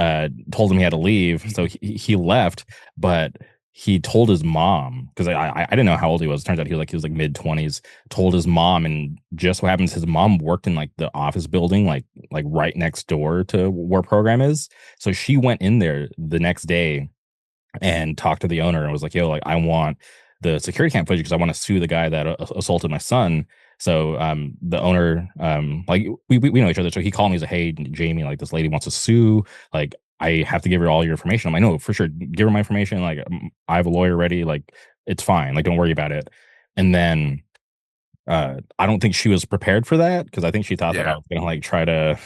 told him he had to leave. So he left, but he told his mom because I didn't know how old he was. Turns out he was like mid-20s. Told his mom, and just what happens, his mom worked in like the office building, like right next door to where program is. So she went in there the next day and talked to the owner and was like, "Yo, like I want the security cam footage because I want to sue the guy that assaulted my son." So the owner, like we know each other, so he called me. He's like, "Hey, Jamie, like this lady wants to sue. Like I have to give her all your information." I'm like, "No, for sure, give her my information. Like I have a lawyer ready. Like it's fine. Like don't worry about it." And then I don't think she was prepared for that because I think she thought that I Yeah. was gonna like try to,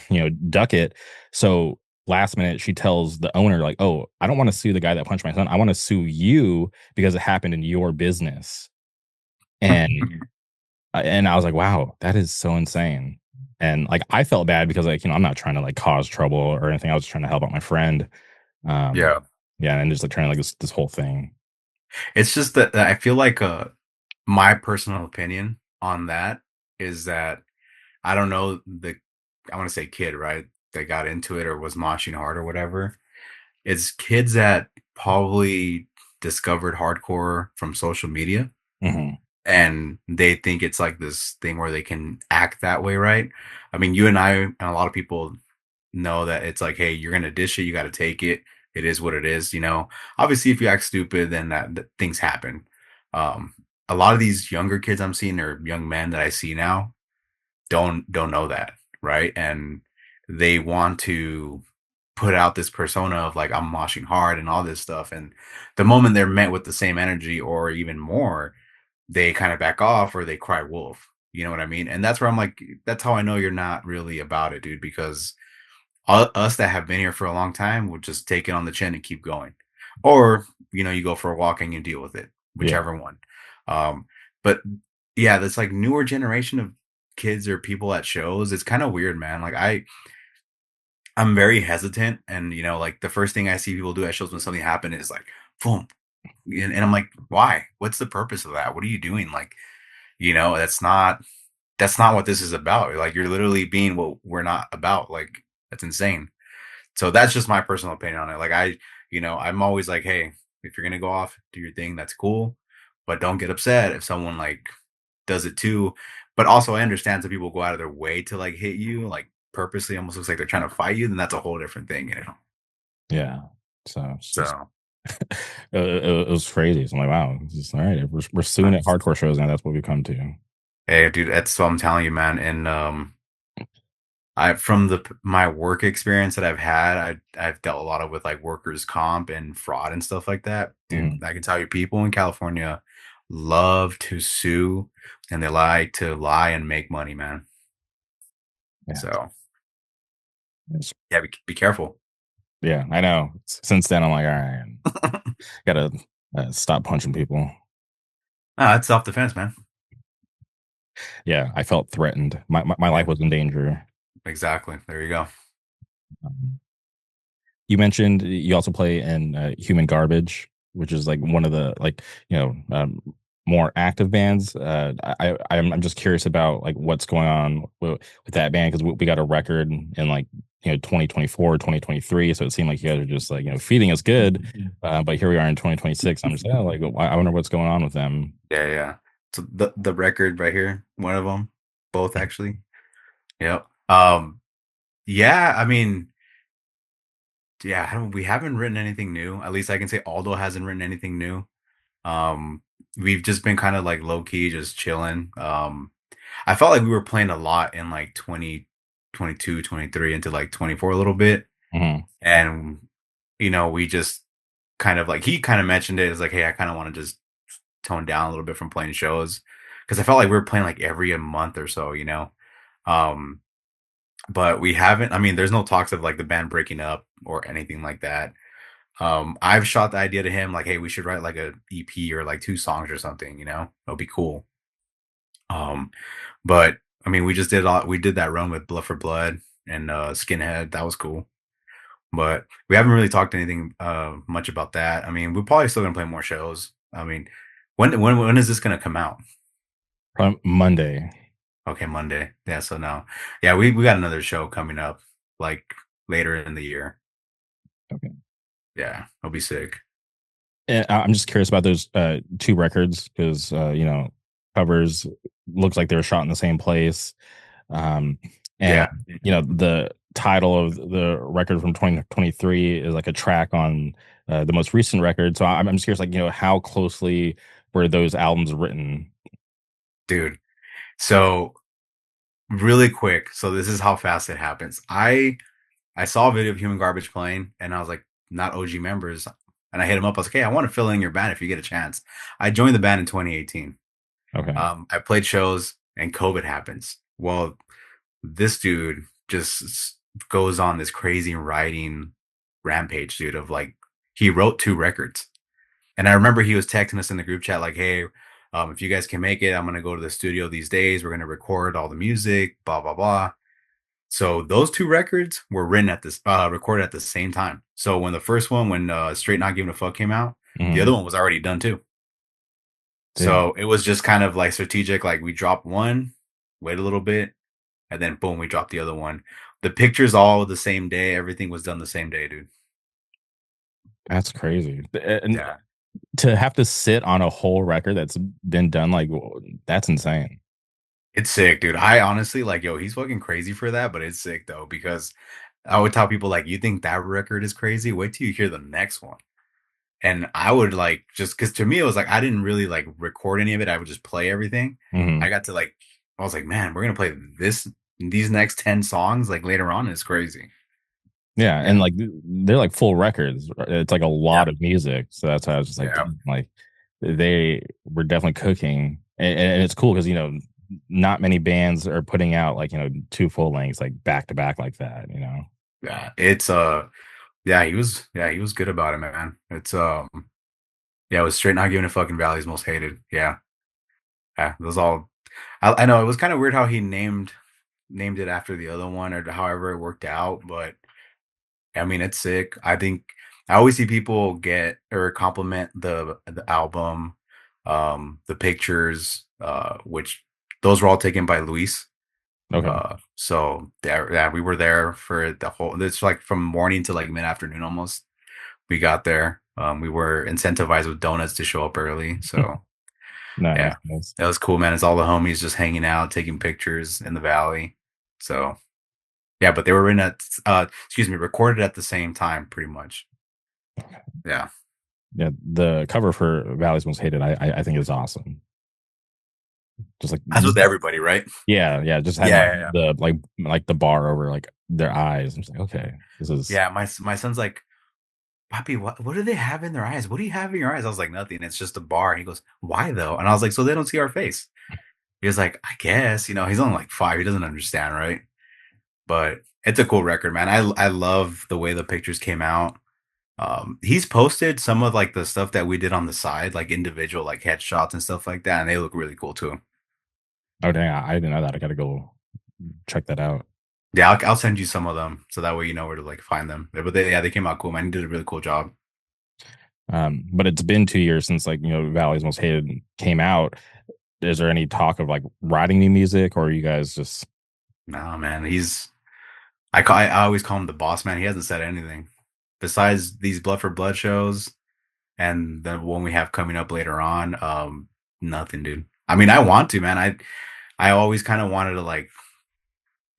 duck it. So last minute she tells the owner, like, oh, I don't want to sue the guy that punched my son. I want to sue you because it happened in your business. And and I was like, wow, that is so insane. And like I felt bad because like, I'm not trying to like cause trouble or anything. I was trying to help out my friend. Um, Yeah. yeah, and just like trying to like this whole thing. It's just that I feel like my personal opinion on that is that I don't know I want to say kid, right? That got into it or was moshing hard or whatever. It's kids that probably discovered hardcore from social media Hmm. and they think it's like this thing where they can act that way, right? I mean, you and I and a lot of people know that it's like, hey, you're gonna dish it, you got to take it. It is what it is, you know. Obviously, if you act stupid, then that things happen. Um, a lot of these younger kids I'm seeing or young men that I see now don't know that, right? And they want to put out this persona of like I'm washing hard and all this stuff. And the moment they're met with the same energy or even more, they kind of back off or they cry wolf. You know what I mean? And that's where I'm like, that's how I know you're not really about it, dude, because us that have been here for a long time will just take it on the chin and keep going. Or, you go for a walk and you deal with it, Yeah. whichever one. Um, but yeah, this like newer generation of kids or people at shows, it's kind of weird, man. Like I'm very hesitant and like the first thing I see people do at shows when something happens is like boom. And I'm like, why? What's the purpose of that? What are you doing? Like, that's not what this is about. Like you're literally being what we're not about. Like that's insane. So that's just my personal opinion on it. Like I'm always like, hey, if you're gonna go off, do your thing, that's cool. But don't get upset if someone like does it too. But also I understand some people go out of their way to like hit you, like purposely almost looks like they're trying to fight you, then that's a whole different thing. Yeah. So it's just So it was crazy. So I'm like, wow, it's just all right. We're suing at hardcore shows now. That's what we come to. hey dude, that's what I'm telling you, man. And I from my work experience that I've had, I've dealt a lot of with like workers comp and fraud and stuff like that. Dude, Hmm. I can tell you people in California love to sue and they like to lie and make money, man. Yeah. So It's- yeah, be careful. yeah, I know. Since then, I'm like, all right, gotta stop punching people. Ah, it's self defense, man. Yeah, I felt threatened. My life Yeah, was in danger. exactly. There you go. Um, You mentioned you also play in Human Garbage, which is like one of the like more active bands. I'm just curious about like what's going on with that band because we got a record in like 2024, 2023. So it seemed like you guys are just like feeding us good, but here we are in 2026. I'm just like I wonder what's going on with them. Yeah, yeah. So the record right here, one of them, both actually. Yep. Yeah, I mean, yeah, we haven't written anything new. At least I can say Aldo hasn't written anything new. Um, we've just been kind of like low key, just chilling. I felt like we were playing a lot in like 2022, 23 into like 24 a little bit. Hmm. And, we just kind of like, he kind of mentioned it as like, hey, I kind of want to just tone down a little bit from playing shows. Cause I felt like we were playing like every a month or so. Um, but we haven't, I mean, there's no talks of like the band breaking up or anything like that. I've shot the idea to him like, hey, we should write like a EP or like two songs or something. It'll be cool. Um, but I mean, we did that run with Blood for Blood and Skinhead. That was cool. But we haven't really talked anything much about that. I mean, we're probably still gonna play more shows. I mean, when is this gonna come out? Monday. Okay, Monday. Yeah, so now, yeah, we got another show coming up like later in the year. Okay. Yeah, it'll be sick. And I'm just curious about those two records because covers looks like they were shot in the same place. Um, and Yeah, the title of the record from 2023 is like a track on the most recent record. So I'm just curious, like how closely were those albums written? dude. So really quick. So this is how fast it happens. I saw a video of Human Garbage playing, and I was like, not OG members. And I hit him up. I was like, hey, I want to fill in your band if you get a chance. I joined the band in 2018. Okay. I played shows and COVID happens. Well, this dude just goes on this crazy writing rampage, dude, of like he wrote 2 records. And I remember he was texting us in the group chat like, "Hey, if you guys can make it, I'm gonna go to the studio these days. We're gonna record all the music, blah blah blah." So those 2 records were recorded at the same time. So when the first one, when Straight Not Giving a Fuck came out, the other Mhm. one was already done too. Damn, So it was just kind of like strategic. Like we dropped one, wait a little bit, and then boom, we dropped the other one. The pictures all the same day. Everything was done the same day, dude. that's crazy. And Yeah, to have to sit on a whole record that's been done, like, that's insane. it's sick, dude. I honestly like, yo, he's fucking crazy for that, but it's sick though because I would tell people like, you think that record is crazy? Wait till you hear the next one. And I would like just because to me it was like I didn't really like record any of it. I would just play everything. I Mhm. got to like I was like, man, we're gonna play these next 10 songs like later on. It's crazy. Yeah, and, Yeah. like, they're, like, full records, it's, like, a Yeah. lot of music, so that's why I was just like, Yeah. "Damn," like, they were definitely cooking, and it's cool because not many bands are putting out, like, 2 full lengths, like, back to back like that, you know? Yeah. It's yeah, he was good about it, man. It's yeah, it was straight not giving a fucking Valley's most hated. Yeah. Yeah. It was all I know it was kind of weird how he named it after the other one or however it worked out, but I mean, it's sick. I think I always see people get or compliment the album, the pictures, which those were all taken by Luis. Okay. So yeah, we were there for the whole. It's like from morning to like mid afternoon almost. We got there. We were incentivized with donuts to show up early. So Nice, yeah, nice. that was cool, man. It's all the homies just hanging out, taking pictures in the valley. So yeah, but they were excuse me, recorded at the same time, pretty much. Yeah. Yeah, the cover for Valley's Most Hated, I think is awesome. Just like That's with everybody, right? yeah, yeah, just having, Yeah, like, yeah, yeah. the bar over, like, their eyes. I'm just like, "Okay, this is." Yeah, my son's like, "Papi, what do they have in their eyes? What do you have in your eyes?" I was like, "Nothing. It's just a bar." He goes, "Why though?" And I was like, "So they don't see our face." He was like, "I guess." He's only like 5. He doesn't understand, right? But it's a cool record, man. I love the way the pictures came out. He's posted some of like the stuff that we did on the side, like individual like headshots and stuff like that, and they look really cool too. Oh, dang, I didn't know that. I gotta go check that out. Yeah, I'll send you some of them so that way you know where to like find them. But they came out cool, man. He did a really cool job. But it's been 2 years since, like, Valley's Most Hated came out. Is there any talk of, like, writing new music, or are you guys just No, man, I always call him the boss man. He hasn't said anything besides these Blood for Blood shows and the one we have coming up later on. Nothing, dude. I mean, I want to, man. I always kind of wanted to like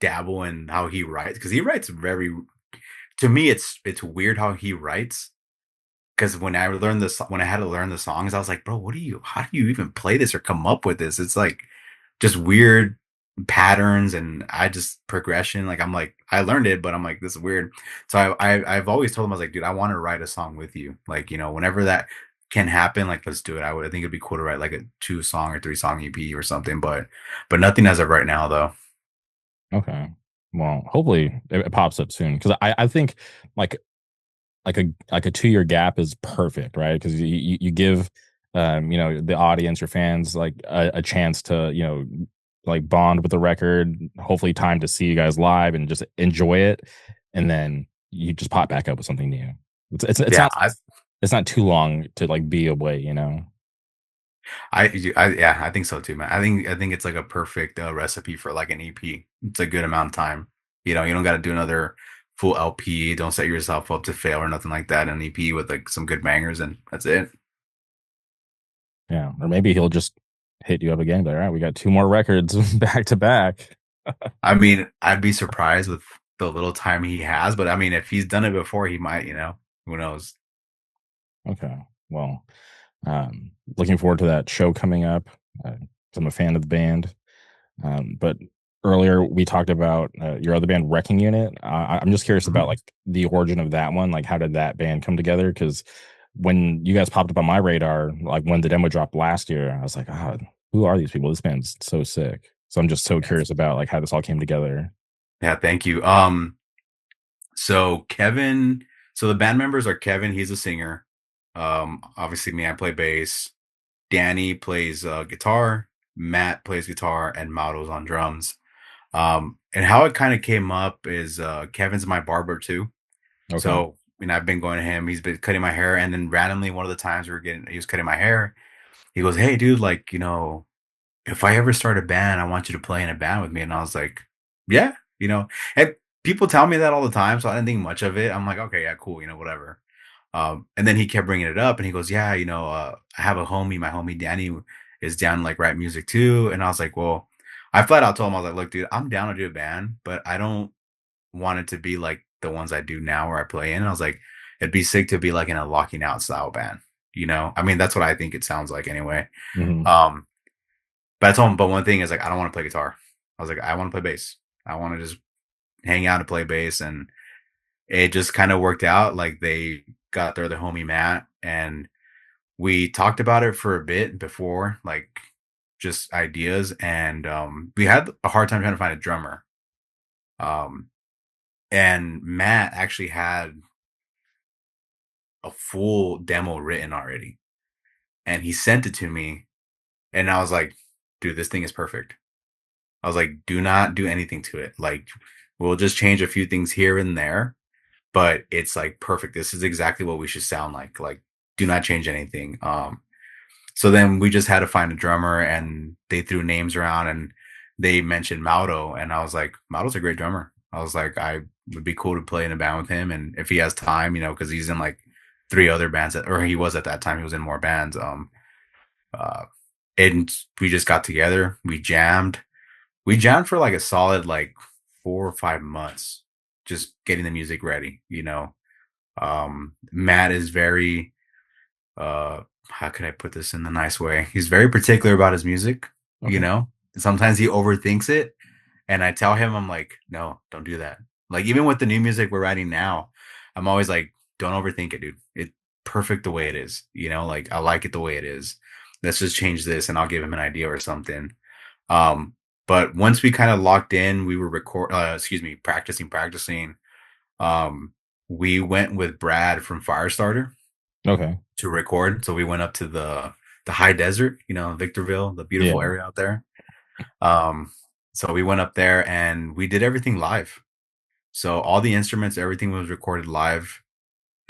dabble in how he writes because he writes very. To me, it's weird how he writes. Because when I had to learn the songs, I was like, bro, how do you even play this or come up with this? It's like just weird patterns and I just progression. Like I'm like, I learned it, but I'm like, this is weird. So I've always told him, I was like, dude, I want to write a song with you. Like, whenever that can happen, like let's do it. I think it'd be cool to write like a 2 song or 3 song EP or something, but nothing as of right now though. okay? Well, hopefully it pops up soon because I think, like a 2-year gap is perfect, right? Because you give, the audience, your fans, like, a chance to, like, bond with the record, hopefully time to see you guys live and just enjoy it, and then you just pop back up with something new. It's Yeah, not it's not too long to, like, be away, you know? yeah, I think so too, man. I think it's like a perfect recipe for like an EP. It's a good amount of time. You don't got to do another full LP. Don't set yourself up to fail or nothing like that. An EP with like some good bangers and that's it. Yeah, or maybe he'll just hit you up again, but, "Alright, we got 2 more records back to back." I mean, I'd be surprised with the little time he has, but I mean, if he's done it before, he might. Who knows? Okay, well, looking forward to that show coming up, 'cause I'm a fan of the band. But earlier we talked about, your other band, Wrecking Unit. I'm just curious about, Mhm. like, the origin of that one. Like, how did that band come together? Because when you guys popped up on my radar, like, when the demo dropped last year, I was like, "Ah, who are these people? This band's so sick." So I'm just so Yes. curious about like how this all came together. Yeah, thank you. So Kevin, so the band members are Kevin, he's a singer. Obviously me, I play bass. Danny plays guitar, Matt plays guitar, and Mato's on drums. And how it kind of came up is Kevin's my barber too. Okay. So, I've been going to him, he's been cutting my hair, and then randomly one of the times he was cutting my hair, he goes, "Hey dude, like, if I ever start a band, I want you to play in a band with me." And I was like, "Yeah, you know." And people tell me that all the time, so I didn't think much of it. I'm like, "Okay, yeah, cool, whatever." And then he kept bringing it up, and he goes, "Yeah, I have a homie. My homie Danny is down to, like, write music too." And I was like, "Well," I flat out told him, I was like, "Look, dude, I'm down to do a band, but I don't want it to be like the ones I do now where I play in." And I was like, "It'd be sick to be like in a locking out style band." I mean, that's what I think it sounds like anyway. Hmm. Um, but I told him, but one thing is like, I don't want to play guitar. I was like, I want to play bass. I want to just hang out and play bass. And it just kind of worked out. Like they got their other homie Matt, and we talked about it for a bit before, like just ideas. And we had a hard time trying to find a drummer. Um, and Matt actually had a full demo written already, and he sent it to me, and I was like, dude, this thing is perfect. I was like, do not do anything to it. Like, we'll just change a few things here and there, but it's like perfect. This is exactly what we should sound like. Like, do not change anything. So then we just had to find a drummer, and they threw names around, and they mentioned Mauro, and I was like, Mauro's a great drummer. I was like, I would be cool to play in a band with him, and if he has time, because he's in like three other bands or he was at that time. He was in more bands. Uh, and we just got together. We jammed for like a solid like 4 or 5 months, just getting the music ready. Matt is very how can I put this in the nice way? He's very particular about his music, you Okay. know. Sometimes he overthinks it, and I tell him, I'm like, no, don't do that. Like even with the new music we're writing now, I'm always like, don't overthink it, dude. It's perfect the way it is. Like I like it the way it is. Let's just change this, and I'll give him an idea or something. Um, but once we kind of locked in, we were practicing. Um, we went with Brad from Firestarter Okay. to record. So we went up to the high desert, Victorville, the beautiful Yeah. area out there. Um, so we went up there and we did everything live. So all the instruments, everything was recorded live,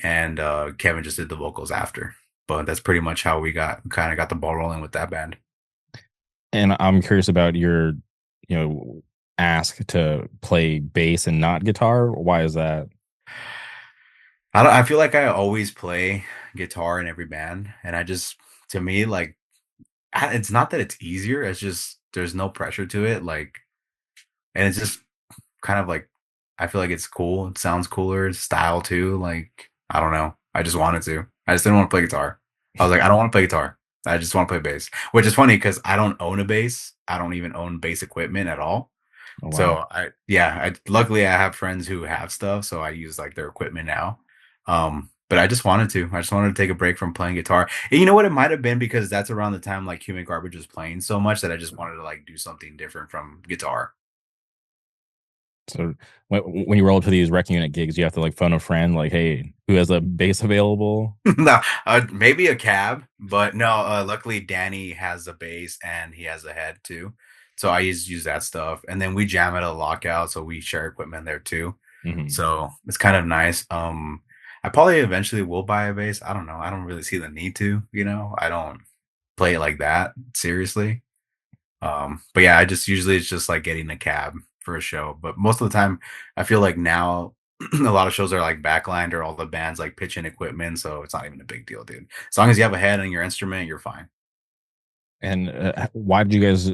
and Kevin just did the vocals after. But that's pretty much how we kind of got the ball rolling with that band. And I'm curious about your, you know, ask to play bass and not guitar. Why is that? I feel like I always play guitar in every band, and to me, like, it's not that it's easier. It's just there's no pressure to it, like, and it's just kind of like I feel like it's cool. It sounds cooler, style too. Like I don't know. I just wanted to. I just didn't want to play guitar. I was like, I don't want to play guitar. I just want to play bass. Which is funny because I don't own a bass. I don't even own bass equipment at all. Oh, wow. So luckily I have friends who have stuff, so I use like their equipment now. But I just wanted to. I just wanted to take a break from playing guitar. And you know what? It might have been because that's around the time like Human Garbage was playing so much that I just wanted to like do something different from guitar. So when you roll up to these wrecking unit gigs, you have to like phone a friend, like, hey, who has a bass available? No, maybe a cab, but no. Luckily, Danny has a bass and he has a head too, so I use that stuff. And then we jam at a lockout, so we share equipment there too. Hmm. So it's kind of nice. I probably eventually will buy a bass. I don't know. I don't really see the need to. I don't play it like that seriously. But yeah, I just usually it's just like getting a cab for a show. But most of the time, I feel like now a lot of shows are like backlined or all the bands like pitch in equipment, so it's not even a big deal, dude. As long as you have a head on your instrument, you're fine. And why did you guys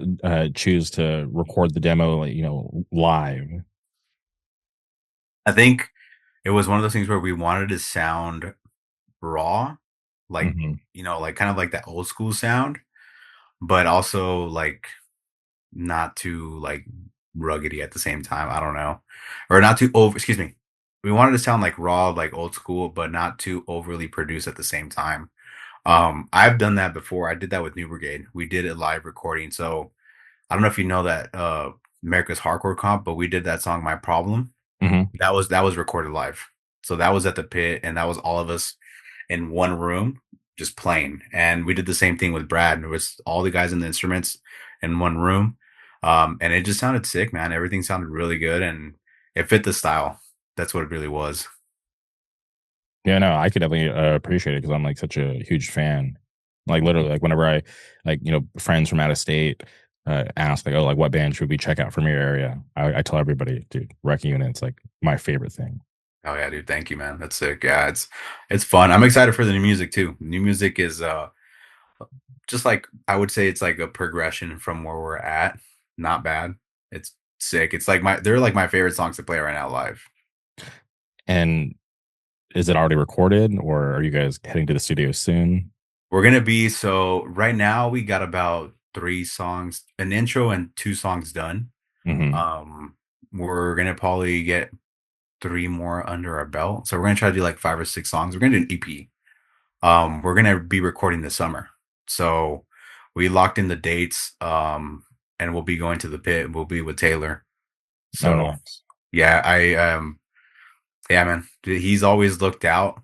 choose to record the demo, like, live? I think it was one of those things where we wanted to sound raw, like Hmm. like kind of like that old school sound, but also like not too like ruggedy at the same time. I don't know, or not too over. Excuse me. We wanted to sound like raw, like old school, but not too overly produced at the same time. I've done that before. I did that with New Brigade. We did a live recording. So I don't know if you know that America's Hardcore Comp, but we did that song "My Problem." Hmm. That was recorded live. So that was at the pit, and that was all of us in one room just playing. And we did the same thing with Brad. It was all the guys in the instruments in one room. And it just sounded sick, man. Everything sounded really good and it fit the style. That's what it really was. Yeah, no, I could definitely appreciate it because I'm like such a huge fan. Like literally, like whenever I like friends from out of state ask like, oh, like what band should we check out from your area? I tell everybody, dude, Wreck Unit's like my favorite thing. Oh yeah, dude. Thank you, man. That's sick. Yeah, it's fun. I'm excited for the new music too. New music is just like I would say it's like a progression from where we're at. Not bad. It's sick. It's like they're like my favorite songs to play right now live. And is it already recorded, or are you guys heading to the studio soon? We're gonna be so right now we got about three songs, an intro and two songs done. Hmm. Um, we're gonna probably get three more under our belt. So we're gonna try to do like five or six songs. We're gonna do an EP. We're gonna be recording this summer. So we locked in the dates. And we'll be going to the pit. We'll be with Taylor. Oh, So nice. yeah, yeah, man. He's always looked out.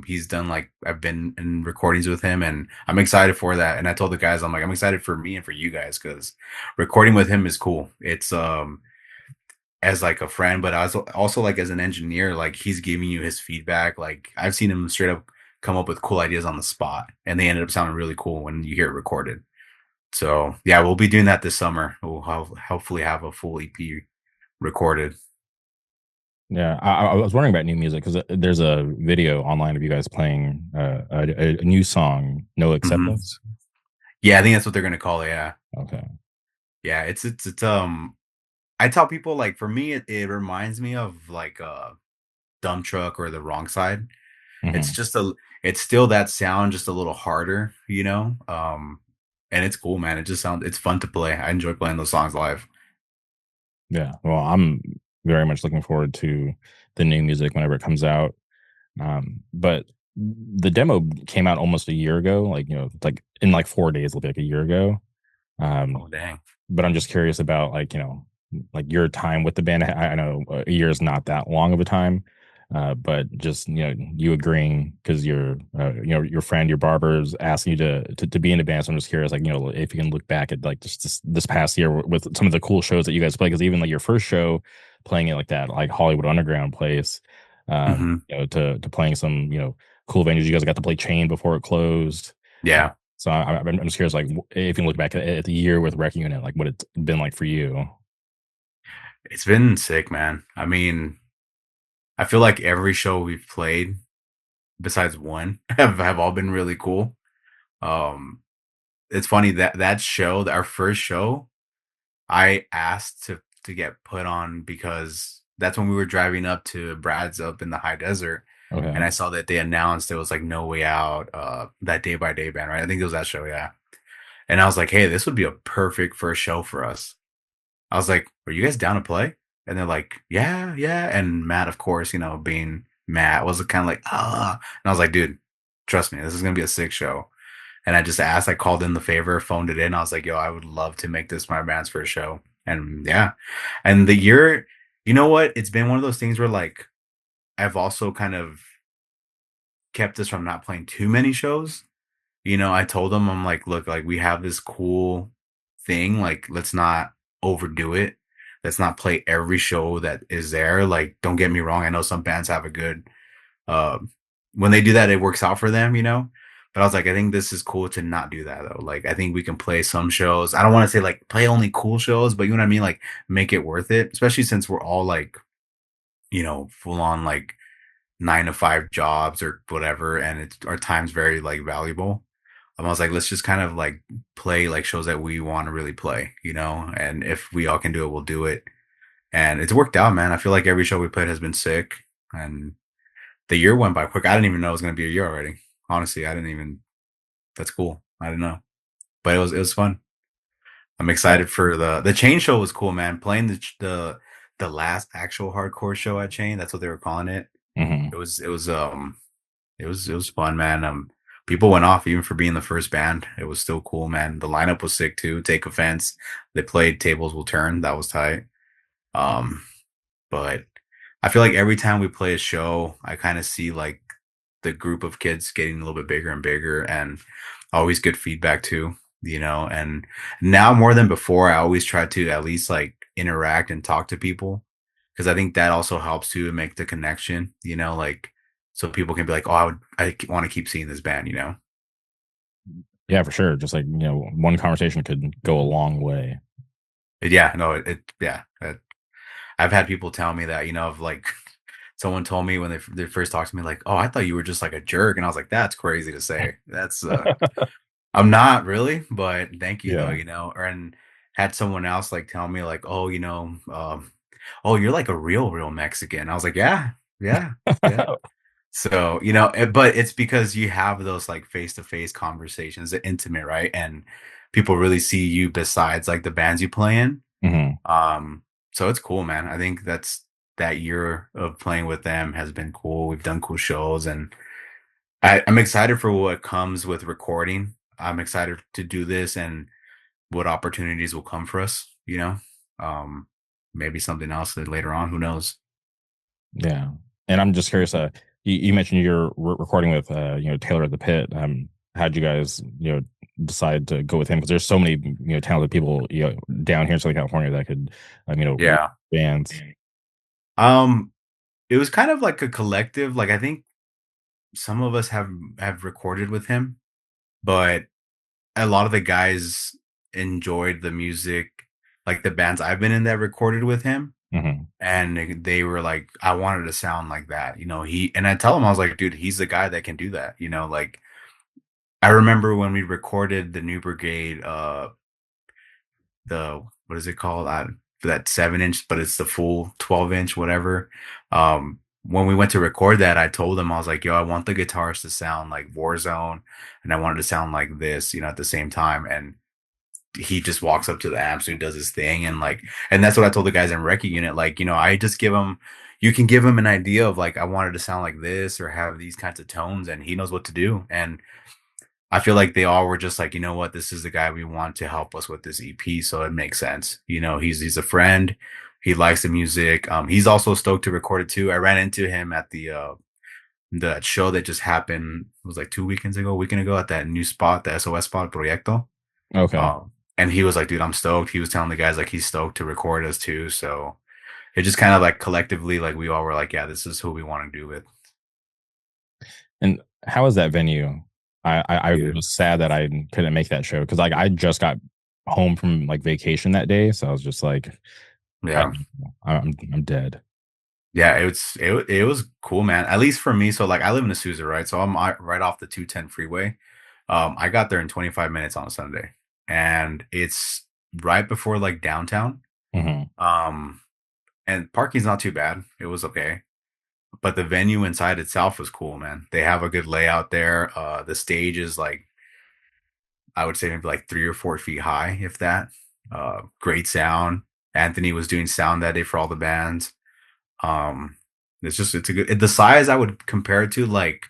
He's done like I've been in recordings with him, and I'm excited for that. And I told the guys, I'm like, I'm excited for me and for you guys because recording with him is cool. It's as like a friend, but also like as an engineer, like he's giving you his feedback. Like I've seen him straight up come up with cool ideas on the spot, and they ended up sounding really cool when you hear it recorded. So yeah, we'll be doing that this summer. We'll hopefully have a full EP recorded. Yeah, I was wondering about new music because there's a video online of you guys playing a new song, "No Hmm. Acceptance." Yeah, I think that's what they're gonna call it. Yeah, Okay. yeah. It's. I tell people like for me, it reminds me of like Dump Truck or The Wrong Side. It's Hmm. just it's still that sound, just a little harder, you know. And it's cool, man. It just sounds, it's fun to play. I enjoy playing those songs live. Yeah. Well, I'm very much looking forward to the new music whenever it comes out. But the demo came out almost a year ago, like like in like 4 days, it'll be like a year ago. Um, Oh dang. but I'm just curious about like like your time with the band. I know a year is not that long of a time, but just you agreeing because your friend, your barber's asking you to be in the band. So I'm just curious, like if you can look back at like just this past year with some of the cool shows that you guys play, because even like your first show playing it like that, like Hollywood Underground place, Hmm. to playing some cool venues. You guys got to play Chain before it closed. Yeah, So I'm just curious, like if you look back at the year with Wrecking Unit, like what it's been like for you. it's been sick, man. I mean, I feel like every show we've played, besides one, have all been really cool. Um, it's funny that our first show, I asked to get put on because that's when we were driving up to Brad's up in the high desert, and Okay. I saw that they announced it was like No Way Out, that Day by Day band, right? I think it was that show, yeah. And I was like, hey, this would be a perfect first show for us. I was like, are you guys down to play? And they're like, yeah, yeah. And Matt, of course, being Matt, was kind of like, ah. And I was like, dude, trust me, this is gonna be a sick show. And I just asked, I called in the favor, phoned it in. I was like, yo, I would love to make this my band's first show. And yeah. And the year, you know what? It's been one of those things where like I've also kind of kept us from not playing too many shows. I told them, I'm like, look, like we have this cool thing. Like, let's not overdo it. Let's not play every show that is there. Like, don't get me wrong. I know some bands have a good um, when they do that, it works out for them, you know. But I was like, I think this is cool to not do that though. Like, I think we can play some shows. I don't want to say like play only cool shows, but you know what I mean. Like, make it worth it, especially since we're all like, full on like 9 to 5 jobs or whatever, and it's our time's very like valuable. I was like, let's just kind of like play like shows that we want to really play, and if we all can do it, we'll do it. And it's worked out, man. I feel like every show we played has been sick, and the year went by quick. I didn't even know it was gonna be a year already. Honestly, I didn't even. That's cool. I didn't know, but it was fun. I'm Yeah. excited for the Chain show was cool, man. Playing the last actual hardcore show at Chain. That's what they were calling it. Hmm. It was it was fun, man. People went off even for being the first band. It was still cool, man. The lineup was sick too. Take offense. They played Tables Will Turn. That was tight. Um, but I feel like every time we play a show, I kind of see like the group of kids getting a little bit bigger and bigger, and always good feedback too, you know. And now more than before, I always try to at least like interact and talk to people, because I think that also helps to make the connection, you know, like so people can be like, oh, I want to keep seeing this band, you know. Yeah, for sure. Just like, one conversation could go a long way. Yeah, no, yeah. I've had people tell me that, you know, of like someone told me when they first talked to me, like, oh, I thought you were just like a jerk. And I was like, that's crazy to say. That's I'm not really, but thank you though, Yeah. you know. Or and had someone else like tell me like, oh, oh, you're like a real Mexican. I was like, yeah, yeah, yeah. So, you know, but it's because you have those like face to face conversations, they're intimate, right? And people really see you besides like the bands you play in. Hmm. Um, so it's cool, man. I think that year of playing with them has been cool. We've done cool shows, and I'm excited for what comes with recording. I'm excited to do this and what opportunities will come for us, you know. Um, maybe something else that later on, who knows? Yeah. And I'm just curious, you mentioned you're recording with, Taylor at the Pit. How'd you guys, decide to go with him? Because there's so many, talented people, down here in Southern California that could, lead Yeah. bands. Um, it was kind of like a collective. Like I think some of us have recorded with him, but a lot of the guys enjoyed the music, like the bands I've been in that recorded with him. Hmm. And they were like, I wanted to sound like that, you know. And I tell him, I was like, dude, he's the guy that can do that, you know. Like I remember when we recorded the New Brigade, the what is it called? That 7 inch, but it's the full 12 inch, whatever. When we went to record that, I told him, I was like, yo, I want the guitars to sound like Warzone, and I wanted to sound like this, you know, at the same time. And he just walks up to the amps and does his thing, and like, and that's what I told the guys in Recce Unit, like, you know, I just give him, you can give him an idea of like, I wanted to sound like this or have these kinds of tones, and he knows what to do. And I feel like they all were just like, you know what, this is the guy we want to help us with this EP, so it makes sense. You know, he's a friend, he likes the music. He's also stoked to record it too. I ran into him at the show that just happened, it was like 2 weekends ago, a weekend ago, at that new spot, the SOS spot, Proyecto. Okay. And he was like, dude, I'm stoked. He was telling the guys like he's stoked to record us too. So it just kind of like collectively, like we all were like, yeah, this is who we want to do with. And how is that venue? I Yeah. was sad that I couldn't make that show because like I just got home from like vacation that day, so I was just like, I, Yeah. I'm dead. Yeah. It was cool, man. At least for me. So like I live in Azusa, right? So I'm right off the 210 freeway. I got there in 25 minutes on a Sunday, and it's right before like downtown. Hmm. Um, and parking's not too bad. It was okay. But the venue inside itself was cool, man. They have a good layout there. The stage is like, I would say maybe like 3 or 4 feet high, if that. Great sound. Anthony was doing sound that day for all the bands. Um, it's a good, the size I would compare it to like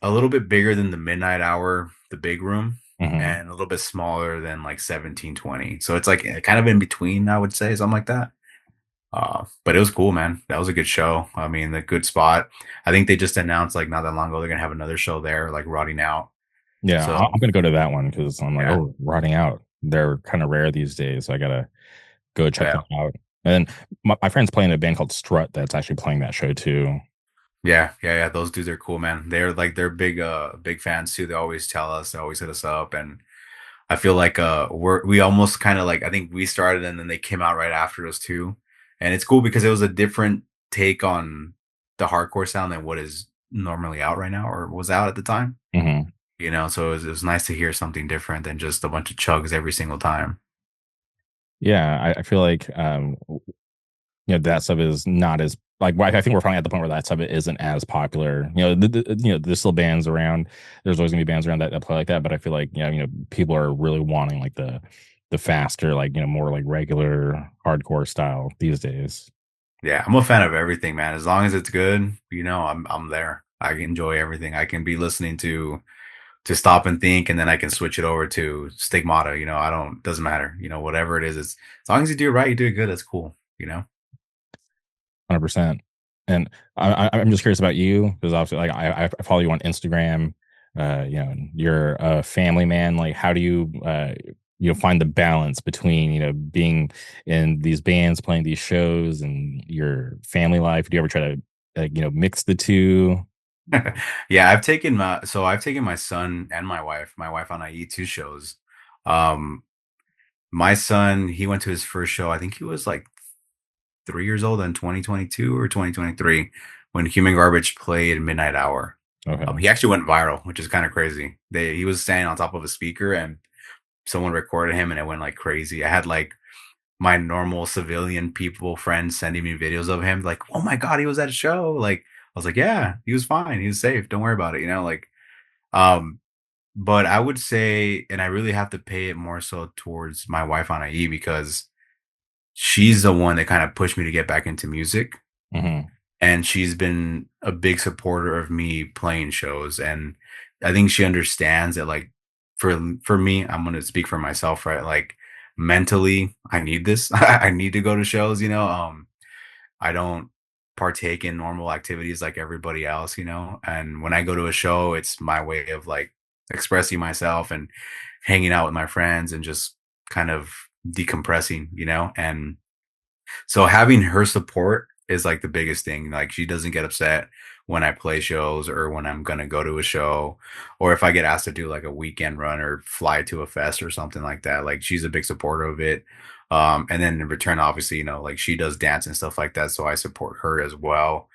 a little bit bigger than the Midnight Hour, the big room, Hmm. and a little bit smaller than like 1720. So it's like kind of in between, I would say, something like that. But it was cool, man. That was a good show. I mean, a good spot. I think they just announced like not that long ago they're gonna have another show there, like Rotting Out. Yeah, So I'm gonna go to that one because I'm like, yeah, oh, rotting out. They're kind of rare these days, so I gotta go check yeah, them out. And then my friend's playing a band called Strut that's actually playing that show too. yeah. Those dudes are cool, man. They're big fans too. They always tell us, they always hit us up, and I feel like we almost kind of like, I think we started and then they came out right after us too. And it's cool because it was a different take on the hardcore sound than what is normally out right now or was out at the time. Hmm. You know, so it was nice to hear something different than just a bunch of chugs every single time. Yeah, I feel like that stuff is not as like I think we're finally at the point where that stuff isn't as popular. There's still bands around. There's always gonna be bands around that play like that, but I feel like people are really wanting like the faster, like more like regular hardcore style these days. Yeah, I'm a fan of everything, man. As long as it's good, you know, I'm there. I enjoy everything. I can be listening to Stop and Think, and then I can switch it over to Stigmata. You know, I don't doesn't matter. You know, whatever it is, it's as long as you do it right, you do it good. That's cool. You know. 100%. And I'm just curious about you because obviously, like, I follow you on Instagram. You're a family man. Like, how do you, find the balance between, being in these bands, playing these shows, and your family life? Do you ever try to, mix the two? Yeah, I've taken my son and my wife on IE two shows. Um, my son, he went to his first show. I think he was like 3 years old in 2022 or 2023 when Human Garbage played Midnight Hour. Okay. He actually went viral, which is kind of crazy. He was standing on top of a speaker and someone recorded him and it went like crazy. I had like my normal civilian people friends sending me videos of him like, "Oh my god, he was at a show." Like I was like, "Yeah, he was fine. He was safe. Don't worry about it." You know, like um but I would say and I really have to pay it more so towards my wife on IE because she's the one that kind of pushed me to get back into music, Hmm. and she's been a big supporter of me playing shows, and I think she understands that like for me, I'm going to speak for myself, right? Like mentally, I need this. I need to go to shows, you know. I don't partake in normal activities like everybody else, you know. And when I go to a show, it's my way of like expressing myself and hanging out with my friends and just kind of decompressing, you know. And so having her support is like the biggest thing. Like she doesn't get upset when I play shows or when I'm gonna go to a show, or if I get asked to do like a weekend run or fly to a fest or something like that. Like she's a big supporter of it. And then in return, obviously, you know, like she does dance and stuff like that, so I support her as well.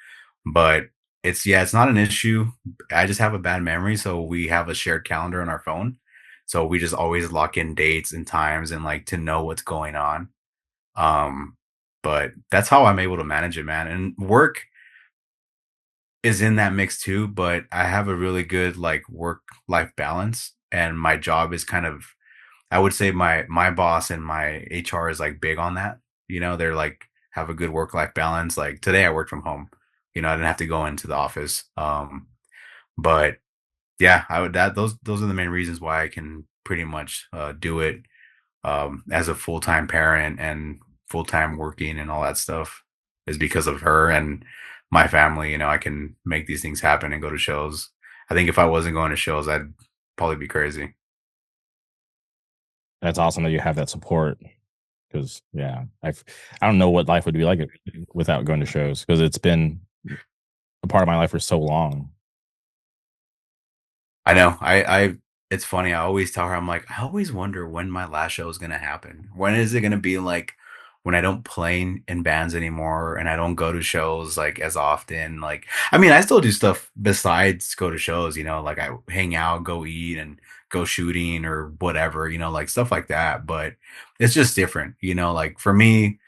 But it's not an issue. I just have a bad memory, so we have a shared calendar on our phone. So we just always lock in dates and times and like to know what's going on. Um, but that's how I'm able to manage it, man. And work is in that mix too, but I have a really good like work life balance and my job is kind of I would say my boss and my HR is like big on that. You know, they're like have a good work life balance. Like today I worked from home. You know, I didn't have to go into the office. But yeah, I would that those are the main reasons why I can pretty much do it as a full time parent and full time working and all that stuff is because of her and my family. You know, I can make these things happen and go to shows. I think if I wasn't going to shows, I'd probably be crazy. That's awesome that you have that support. Because yeah, I don't know what life would be like without going to shows because it's been a part of my life for so long. I know. It's funny. I always tell her, I'm like, I always wonder when my last show is gonna happen. When is it gonna be like when I don't play in bands anymore and I don't go to shows like as often? Like, I mean, I still do stuff besides go to shows. You know, like I hang out, go eat, and go shooting or whatever. You know, like stuff like that. But it's just different. You know, like for me.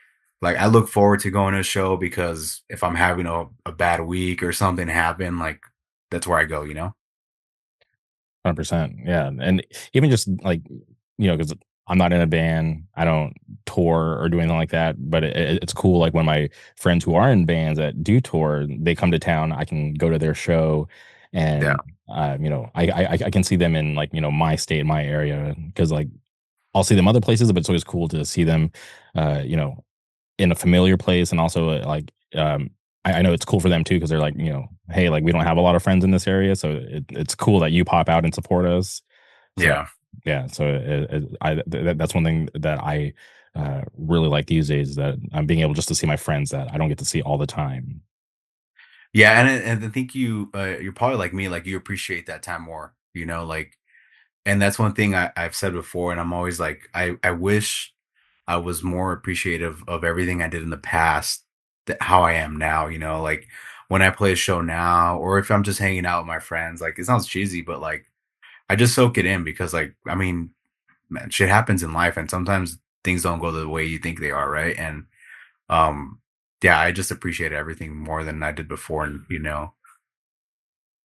Like I look forward to going to a show because if I'm having a bad week or something happen, like that's where I go, you know? 100%. Yeah. And even just like, because I'm not in a band, I don't tour or do anything like that. But it's cool. Like when my friends who are in bands that do tour, they come to town, I can go to their show Yeah. and, I can see them in like, my state, my area. Cause like I'll see them other places, but it's always cool to see them, uh, you know, in a familiar place and also I know it's cool for them too because they're like hey, like we don't have a lot of friends in this area, so it's cool that you pop out and support us. So Yeah. yeah, so that's one thing that I really like these days, that I'm being able just to see my friends that I don't get to see all the time. Yeah, and I think you're probably like me, like you appreciate that time more, you know, like and that's one thing I've said before, and I'm always like, I wish I was more appreciative of everything I did in the past, that how I am now, you know, like when I play a show now, or if I'm just hanging out with my friends, like it sounds cheesy, but like I just soak it in because like I mean, man, shit happens in life and sometimes things don't go the way you think they are, right? And um yeah, I just appreciate everything more than I did before, and you know.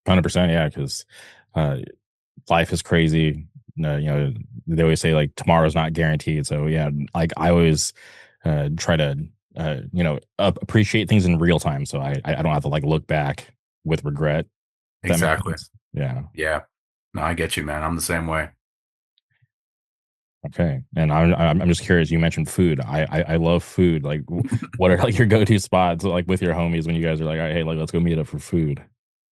100%, yeah, because uh, life is crazy. They always say like tomorrow's not guaranteed. So yeah, like I always try to appreciate things in real time, so I don't have to like look back with regret. That makes Exactly. sense. Yeah. Yeah. No, I get you, man. I'm the same way. Okay. And I'm just curious. You mentioned food. I love food. Like, what are like your go to spots like with your homies when you guys are like, all right, hey, like let's go meet up for food.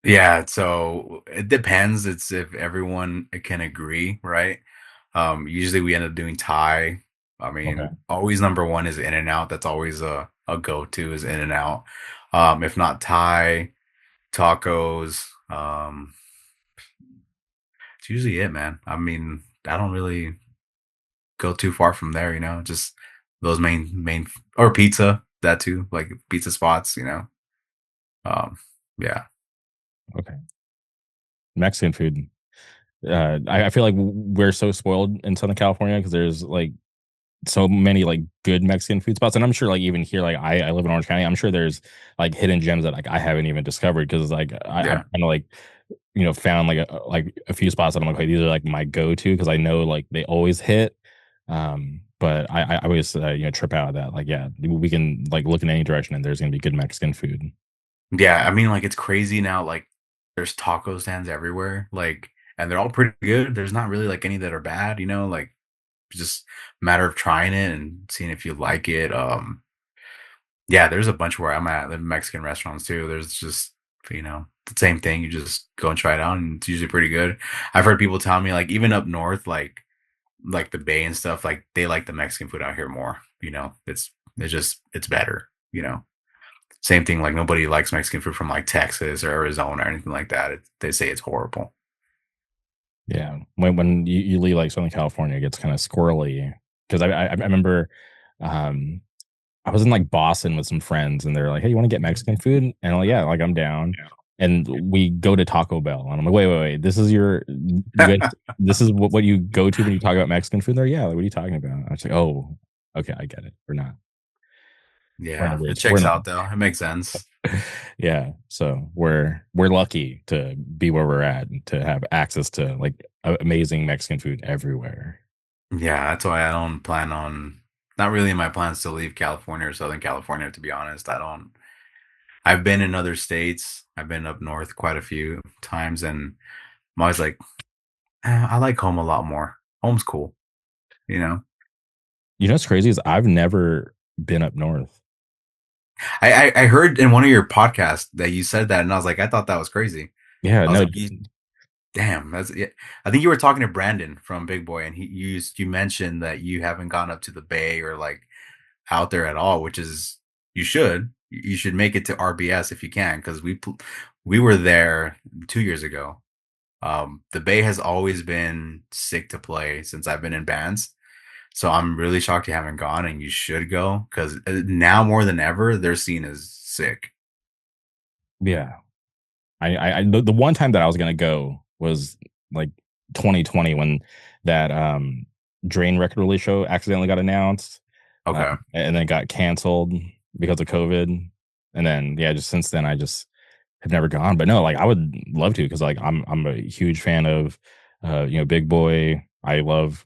Yeah, so it depends. It's if everyone can agree, right? Usually we end up doing Thai. I Okay. mean, always number one is In and Out. That's always a go-to is In and Out. If not Thai, tacos. It's usually it, man. I mean, I don't really go too far from there, just those main or pizza, that too, like pizza spots, Um, yeah. Okay. Mexican food. I feel like we're so spoiled in Southern California because there's like so many like good Mexican food spots, and I'm sure like even here, like I live in Orange County, I'm sure there's like hidden gems that like I haven't even discovered because like I've Yeah. kind of like found like a few spots that I'm like, okay, these are like my go to because I know like they always hit. But I always trip out of that. Like, yeah, we can like look in any direction and there's gonna be good Mexican food. Yeah, I mean, like, it's crazy now, like, there's taco stands everywhere, like, and they're all pretty good. There's not really, like, any that are bad, like, just matter of trying it and seeing if you like it. Yeah, there's a bunch where I'm at, the Mexican restaurants too. There's just, the same thing. You just go and try it out, and it's usually pretty good. I've heard people tell me, like, even up north, like the Bay and stuff, like, they like the Mexican food out here more, it's better, Same thing, like nobody likes Mexican food from like Texas or Arizona or anything like that. They say it's horrible. Yeah, when you leave like Southern California, it gets kind of squirrely because I remember um I was in like Boston with some friends and they're like, hey, you want to get Mexican food? And I'm like, yeah, like I'm down. And we go to Taco Bell and I'm like, wait, this is you guys, this is what you go to when you talk about Mexican food? They're yeah, like, what are you talking about? I was like, oh, okay, I get it. We're in a Yeah, weird it we're checks in out though. It makes sense. yeah. So we're lucky to be where we're at and to have access to like amazing Mexican food everywhere. Yeah, that's why I don't plan on, not really in my plans to leave California or Southern California, to be honest. I've been in other states. I've been up north quite a few times, and I'm always like, I like home a lot more. Home's cool, you know? You know what's crazy is I've never been up north. I heard in one of your podcasts that you said that, and I was like, I thought that was crazy. Yeah, I was no, like, damn, that's yeah. I think you were talking to Brandon from Big Boy, and you mentioned that you haven't gone up to the Bay or like out there at all, which is you should. You should make it to RBS if you can, because we were there 2 years ago. The Bay has always been sick to play since I've been in bands, so I'm really shocked you haven't gone, and you should go because now more than ever, their scene is sick. yeah. The one time that I was gonna go was like 2020 when that Drain record release show accidentally got announced, Okay. and then got canceled because of COVID. And then yeah, just since then I just have never gone. But no, like I would love to because like I'm a huge fan of Big Boy. I love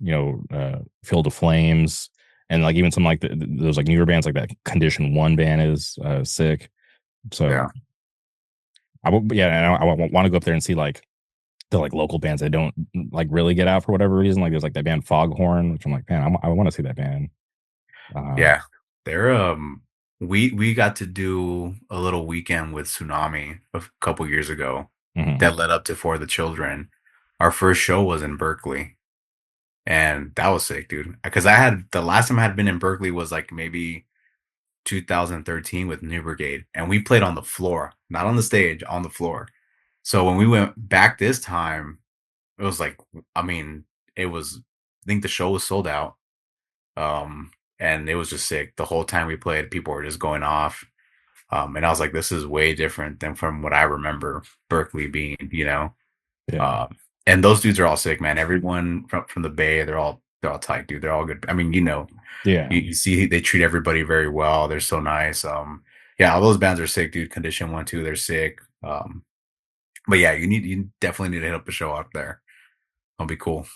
Field of Flames and like even some like those like newer bands like that Condition One band is sick. So Yeah. I would, yeah, and I want to go up there and see like the like local bands that don't like really get out for whatever reason. Like there's like that band Foghorn, which I'm like, man, I want to see that band. Yeah. They're we got to do a little weekend with Tsunami a couple years ago Mhm. that led up to For the Children. Our first show was in Berkeley, and that was sick, dude. Because I had the last time I had been in Berkeley was like maybe 2013 with New Brigade, and we played on the floor, not on the stage, on the floor. So when we went back this time, it was like, I mean, it was, I think the show was sold out. And it was just sick. The whole time we played, people were just going off. And I was like, this is way different than from what I remember Berkeley being. Yeah, Um, and those dudes are all sick, man. Everyone from the Bay, they're all tight, dude. They're all good. I mean, yeah. you see they treat everybody very well. They're so nice. Yeah, all those bands are sick, dude. Condition 1, 2, they're sick. But yeah, you definitely need to hit up a show out there. It'll be cool.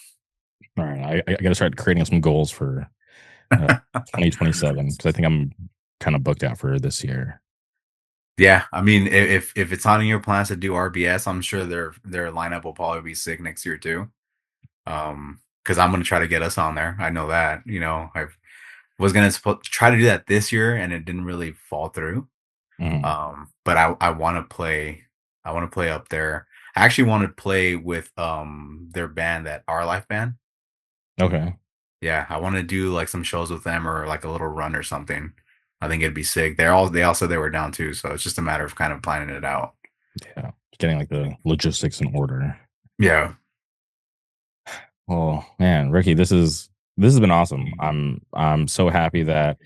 All right, I got to start creating some goals for 2027 because I think I'm kind of booked out for this year. Yeah, I mean, if it's on your plans to do RBS, I'm sure their lineup will probably be sick next year too. Because I'm gonna try to get us on there. I know that. I was gonna try to do that this year, and it didn't really fall through. Mhm. But I want to play. I want to play up there. I actually want to play with their band, that Our Life band. Okay. Yeah, I want to do like some shows with them, or like a little run or something. I think it'd be sick. They all said they were down too, so it's just a matter of kind of planning it out. Yeah. Getting like the logistics in order. Yeah. Well, man, Ricky, this has been awesome. I'm so happy that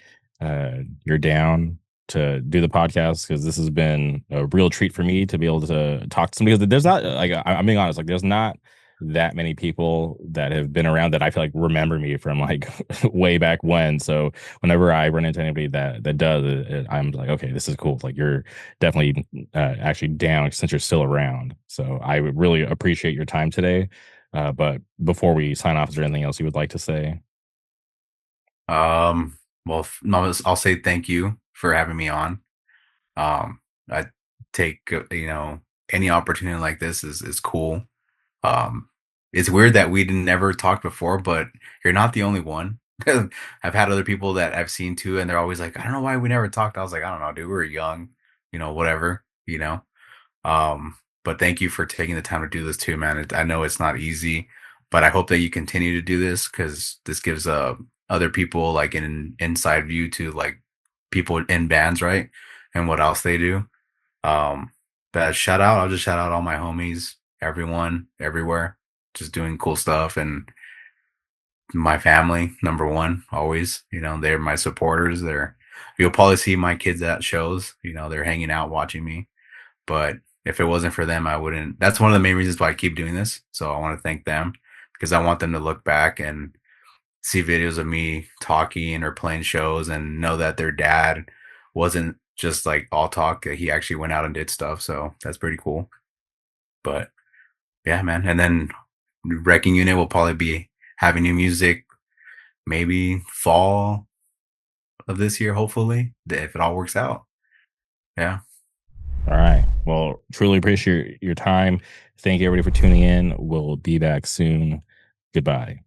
you're down to do the podcast because this has been a real treat for me to be able to talk to somebody. Because there's not like I'm being honest, like there's not that many people that have been around that I feel like remember me from like way back when. So whenever I run into anybody that does it, I'm like, okay, this is cool. Like you're definitely actually down since you're still around. So I would really appreciate your time today. But before we sign off, is there anything else you would like to say? Um. Well, I'll say thank you for having me on. I take any opportunity like this is cool. Um, it's weird that we didn't never talked before, but you're not the only one. I've had other people that I've seen too, and they're always like, "I don't know why we never talked." I was like, "I don't know, dude. We were young, whatever, you know." But thank you for taking the time to do this too, man. I know it's not easy, but I hope that you continue to do this, because this gives other people like an inside view to like people in bands, right? And what else they do. Um, but I'll just shout out all my homies, everyone, everywhere, just doing cool stuff, and my family, number one, always. They're my supporters. You'll probably see my kids at shows. They're hanging out watching me. But if it wasn't for them, I wouldn't. That's one of the main reasons why I keep doing this. So I want to thank them, because I want them to look back and see videos of me talking or playing shows and know that their dad wasn't just like all talk. That He actually went out and did stuff. So that's pretty cool. But yeah, man. And then Wrecking Unit will probably be having new music maybe fall of this year, hopefully, if it all works out. Yeah. All right. Well, truly appreciate your time. Thank you everybody for tuning in. We'll be back soon. Goodbye.